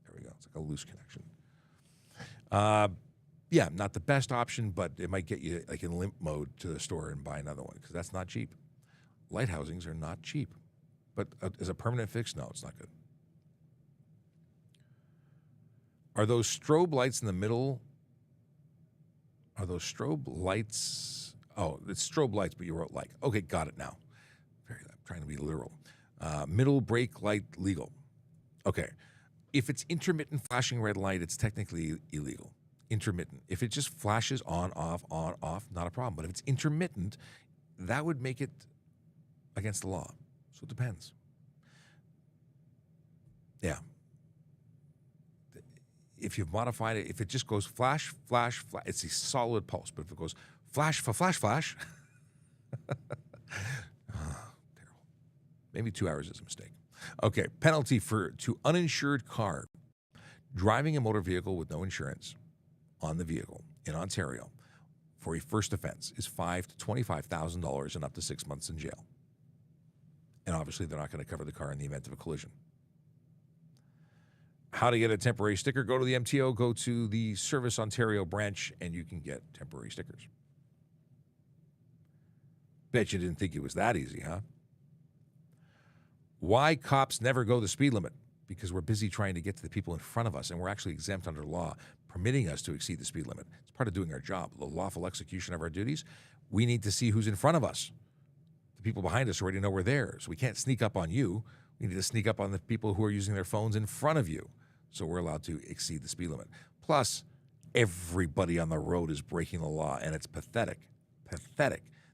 There we go. It's like a loose connection. Yeah, not the best option, but it might get you like in limp mode to the store and buy another one because that's not cheap. Light housings are not cheap, but as a permanent fix, no, it's not good. Are those strobe lights in the middle? Are those strobe lights? Oh, it's strobe lights, but you wrote like. Okay, got it now. I'm trying to be literal. Middle brake light legal. Okay. If it's intermittent flashing red light, it's technically illegal. Intermittent. If it just flashes on, off, not a problem. But if it's intermittent, that would make it against the law. So it depends. Yeah. if you've modified it, if it just goes flash, flash, flash, it's a solid pulse. But if it goes flash, flash, flash, terrible. Maybe 2 hours is a mistake. Okay, penalty to uninsured car. Driving a motor vehicle with no insurance on the vehicle in Ontario for a first offense is $5,000 to $25,000 and up to 6 months in jail. And obviously, they're not going to cover the car in the event of a collision. How to get a temporary sticker? Go to the MTO, go to the Service Ontario branch, and you can get temporary stickers. Bet you didn't think it was that easy, huh? Why cops never go the speed limit? Because we're busy trying to get to the people in front of us, and we're actually exempt under law, permitting us to exceed the speed limit. It's part of doing our job, the lawful execution of our duties. We need to see who's in front of us. The people behind us already know we're there, so we can't sneak up on you. We need to sneak up on the people who are using their phones in front of you, so we're allowed to exceed the speed limit. Plus, everybody on the road is breaking the law, and it's pathetic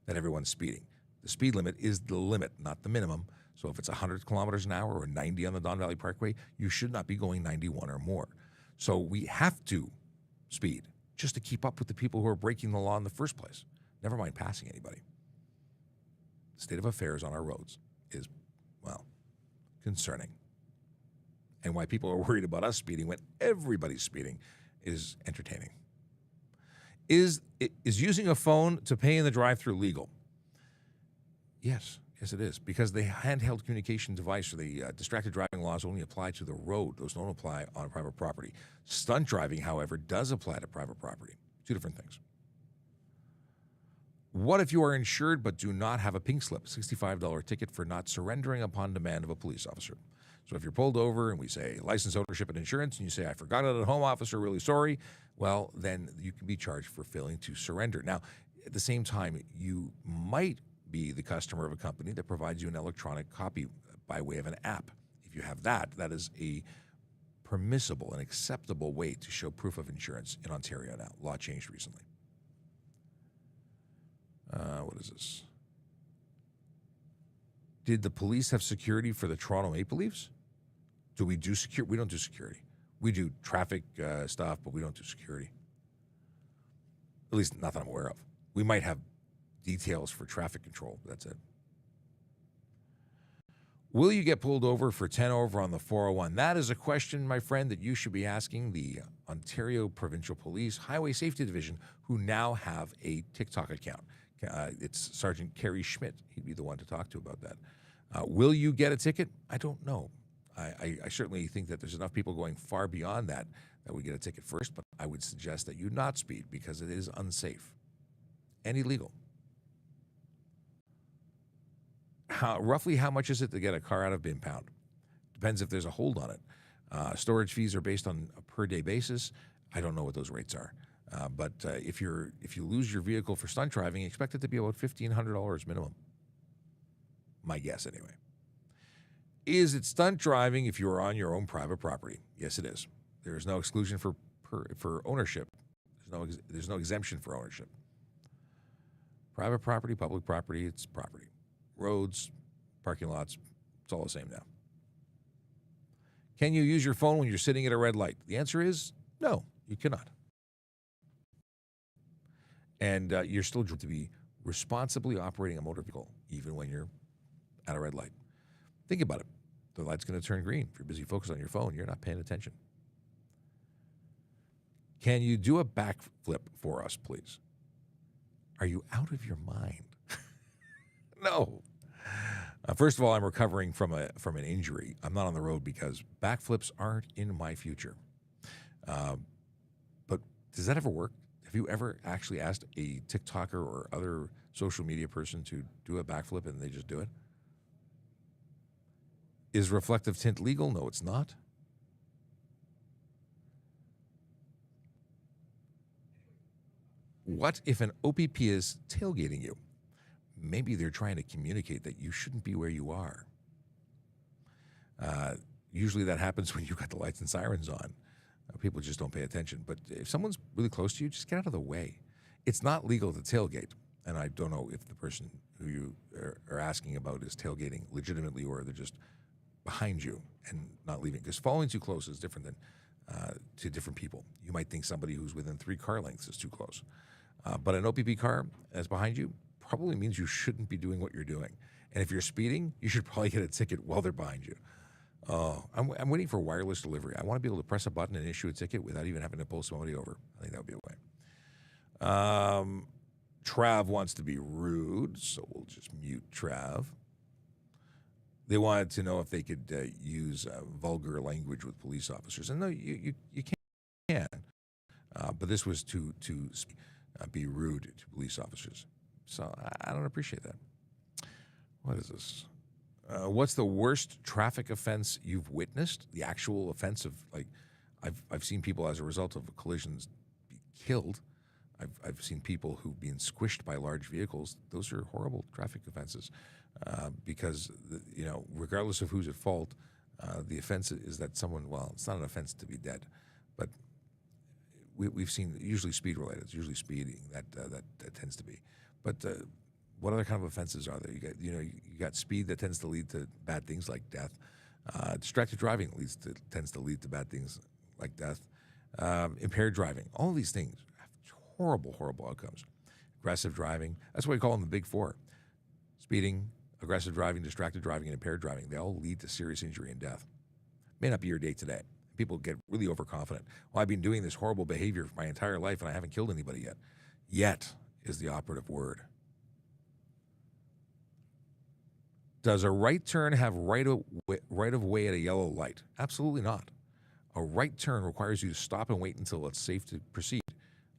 that everyone's speeding. The speed limit is the limit, not the minimum. So if it's 100 kilometers an hour or 90 on the Don Valley Parkway, you should not be going 91 or more. So we have to speed just to keep up with the people who are breaking the law in the first place. Never mind passing anybody. The state of affairs on our roads is, well, concerning. And why people are worried about us speeding when everybody's speeding is entertaining. Is using a phone to pay in the drive-thru legal? Yes, it is. Because the handheld communication device or the distracted driving laws only apply to the road. Those don't apply on private property. Stunt driving, however, does apply to private property. Two different things. What if you are insured but do not have a pink slip? $65 ticket for not surrendering upon demand of a police officer. So if you're pulled over and we say license, ownership, and insurance, and you say, I forgot it at home, officer, really sorry, well, then you can be charged for failing to surrender. Now, at the same time, you might be the customer of a company that provides you an electronic copy by way of an app. If you have that, that is a permissible and acceptable way to show proof of insurance in Ontario now. Law changed recently. What is this? Did the police have security for the Toronto Maple Leafs? Do we do security? We don't do security. We do traffic stuff, but we don't do security. At least not that I'm aware of. We might have details for traffic control, but that's it. Will you get pulled over for 10 over on the 401? That is a question, my friend, that you should be asking the Ontario Provincial Police Highway Safety Division, who now have a TikTok account. It's Sergeant Kerry Schmidt. He'd be the one to talk to about that. Will you get a ticket? I don't know. I certainly think that there's enough people going far beyond that we get a ticket first, but I would suggest that you not speed because it is unsafe and illegal. Roughly how much is it to get a car out of impound? Depends if there's a hold on it. Storage fees are based on a per-day basis. I don't know what those rates are. But if you lose your vehicle for stunt driving, expect it to be about $1,500 minimum. My guess, anyway. Is it stunt driving if you are on your own private property? Yes, it is. There is no exclusion for ownership. There's no exemption for ownership. Private property, public property, it's property. Roads, parking lots, it's all the same now. Can you use your phone when you're sitting at a red light? The answer is no, you cannot. And you're still to be responsibly operating a motor vehicle, even when you're at a red light. Think about it. The light's going to turn green. If you're busy focused on your phone, you're not paying attention. Can you do a backflip for us, please? Are you out of your mind? No. First of all, I'm recovering from an injury. I'm not on the road because backflips aren't in my future. But does that ever work? Have you ever actually asked a TikToker or other social media person to do a backflip and they just do it? Is reflective tint legal? No, it's not. What if an OPP is tailgating you? Maybe they're trying to communicate that you shouldn't be where you are. Usually that happens when you've got the lights and sirens on. People just don't pay attention. But if someone's really close to you, just get out of the way. It's not legal to tailgate. And I don't know if the person who you are asking about is tailgating legitimately or they're just behind you and not leaving. Because following too close is different than to different people. You might think somebody who's within 3 car lengths is too close. But an OPP car that's behind you probably means you shouldn't be doing what you're doing. And if you're speeding, you should probably get a ticket while they're behind you. I'm waiting for wireless delivery. I want to be able to press a button and issue a ticket without even having to pull somebody over. I think that would be a way. Trav wants to be rude, so we'll just mute Trav. They wanted to know if they could use vulgar language with police officers. And no, you can. But this was to be rude to police officers. So I don't appreciate that. What is this? What's the worst traffic offense you've witnessed? The actual offense of, like, I've seen people as a result of collisions be killed. I've seen people who've been squished by large vehicles. Those are horrible traffic offenses because, regardless of who's at fault, the offense is that someone, well, it's not an offense to be dead, but we've seen usually speed related. It's usually speeding that tends to be. But what other kind of offenses are there? You got speed that tends to lead to bad things like death. Distracted driving tends to lead to bad things like death. Impaired driving. All of these things have horrible, horrible outcomes. Aggressive driving. That's what we call them the big 4. Speeding, aggressive driving, distracted driving, and impaired driving. They all lead to serious injury and death. May not be your day today. People get really overconfident. Well, I've been doing this horrible behavior for my entire life and I haven't killed anybody yet. Yet is the operative word. Does a right turn have right of way at a yellow light? Absolutely not. A right turn requires you to stop and wait until it's safe to proceed.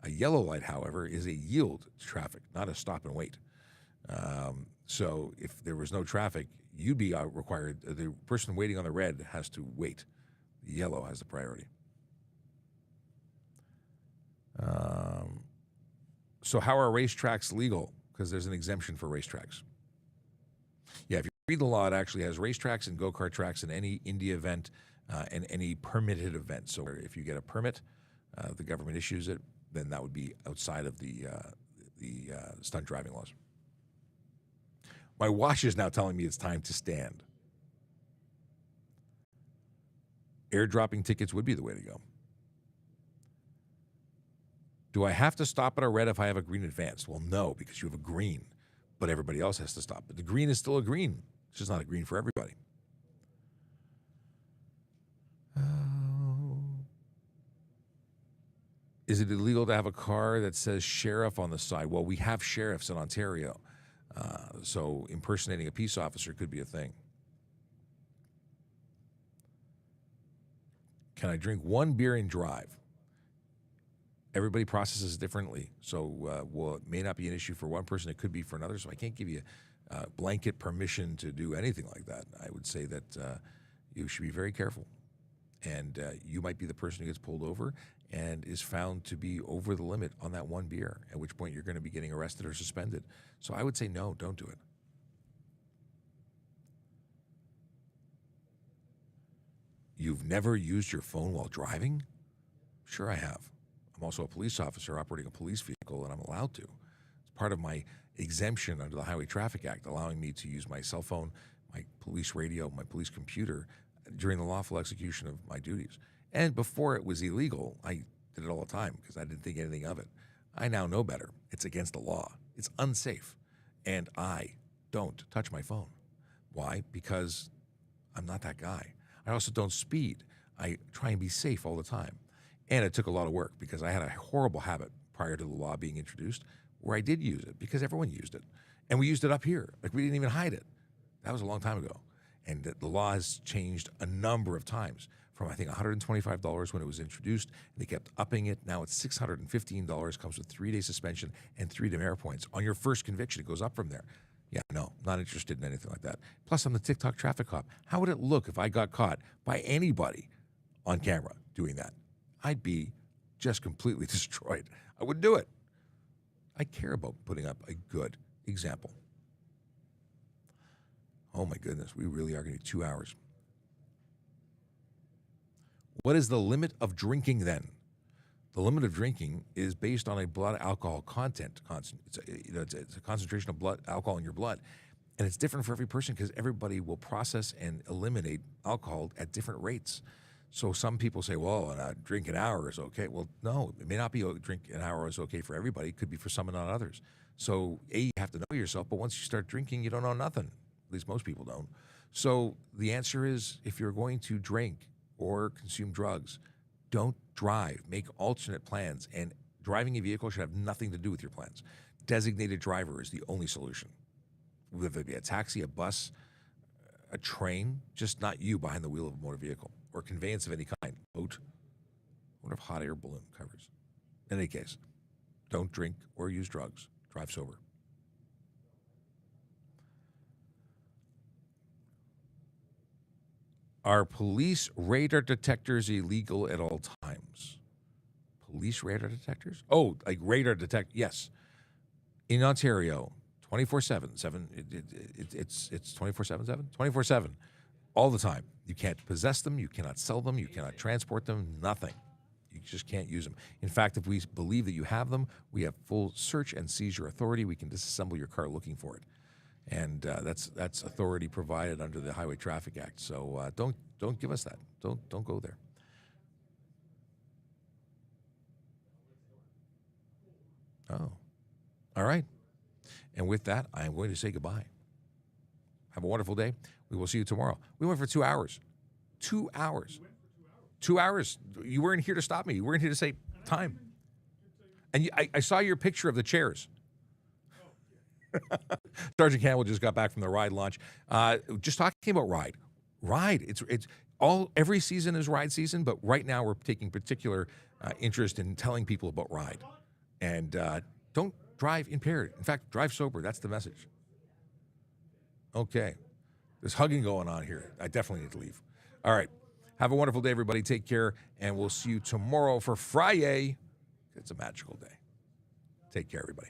A yellow light, however, is a yield to traffic, not a stop and wait. So if there was no traffic, you'd be required, the person waiting on the red has to wait. The yellow has the priority. So how are racetracks legal? Because there's an exemption for racetracks. Yeah, if you read the law, it actually has racetracks and go-kart tracks in any Indy event and any permitted event. So if you get a permit, the government issues it, then that would be outside of the stunt driving laws. My watch is now telling me it's time to stand. Airdropping tickets would be the way to go. Do I have to stop at a red if I have a green advance? Well, no, because you have a green, but everybody else has to stop. But the green is still a green. It's just not a green for everybody. Is it illegal to have a car that says sheriff on the side? Well, we have sheriffs in Ontario, so impersonating a peace officer could be a thing. Can I drink 1 beer and drive? Everybody processes differently, so it may not be an issue for one person. It could be for another, so I can't give you blanket permission to do anything like that. I would say that you should be very careful, and you might be the person who gets pulled over and is found to be over the limit on that 1 beer, at which point you're going to be getting arrested or suspended. So I would say no, don't do it. You've never used your phone while driving? Sure I have. I'm also a police officer operating a police vehicle, and I'm allowed to. It's part of my exemption under the Highway Traffic Act, allowing me to use my cell phone, my police radio, my police computer during the lawful execution of my duties. And before it was illegal, I did it all the time because I didn't think anything of it. I now know better. It's against the law. It's unsafe. And I don't touch my phone. Why? Because I'm not that guy. I also don't speed. I try and be safe all the time. And it took a lot of work because I had a horrible habit prior to the law being introduced where I did use it because everyone used it. And we used it up here. Like, we didn't even hide it. That was a long time ago. And the law has changed a number of times from, I think, $125 when it was introduced. And they kept upping it. Now it's $615, comes with 3-day suspension and 3 demerit points. On your first conviction, it goes up from there. Yeah, no, not interested in anything like that. Plus, I'm the TikTok traffic cop. How would it look if I got caught by anybody on camera doing that? I'd be just completely destroyed. I wouldn't do it. I care about putting up a good example. Oh my goodness, we really are going to need 2 hours. What is the limit of drinking then? The limit of drinking is based on a blood alcohol content. It's a concentration of blood alcohol in your blood. And it's different for every person because everybody will process and eliminate alcohol at different rates. So some people say, well, drink an hour is okay. Well, no, it may not be drink an hour is okay for everybody. It could be for some and not others. So you have to know yourself, but once you start drinking, you don't know nothing. At least most people don't. So the answer is, if you're going to drink or consume drugs, don't drive. Make alternate plans. And driving a vehicle should have nothing to do with your plans. Designated driver is the only solution. Whether it be a taxi, a bus, a train, just not you behind the wheel of a motor vehicle or conveyance of any kind. Boat. I wonder if hot air balloon covers. In any case, don't drink or use drugs. Drive sober. Are police radar detectors illegal at all times? Police radar detectors? Oh, like radar detect? Yes. In Ontario, 24/7, it's 24/7, 24/7, all the time. You can't possess them, you cannot sell them, you cannot transport them, nothing. You just can't use them. In fact, if we believe that you have them, we have full search and seizure authority. We can disassemble your car looking for it, and that's authority provided under the Highway Traffic Act. So don't give us that. Don't go there. Oh, all right. And with that, I am going to say goodbye. Have a wonderful day. We will see you tomorrow. We went for 2 hours. 2 hours. 2 hours. You weren't here to stop me. You weren't here to say time. And I saw your picture of the chairs. Sergeant Campbell just got back from the Ride launch. Just talking about Ride. Ride. It's every season is Ride season, but right now we're taking particular interest in telling people about Ride. And don't drive impaired. In fact, drive sober. That's the message. Okay. There's hugging going on here. I definitely need to leave. All right. Have a wonderful day, everybody. Take care, and we'll see you tomorrow for Friday. It's a magical day. Take care, everybody.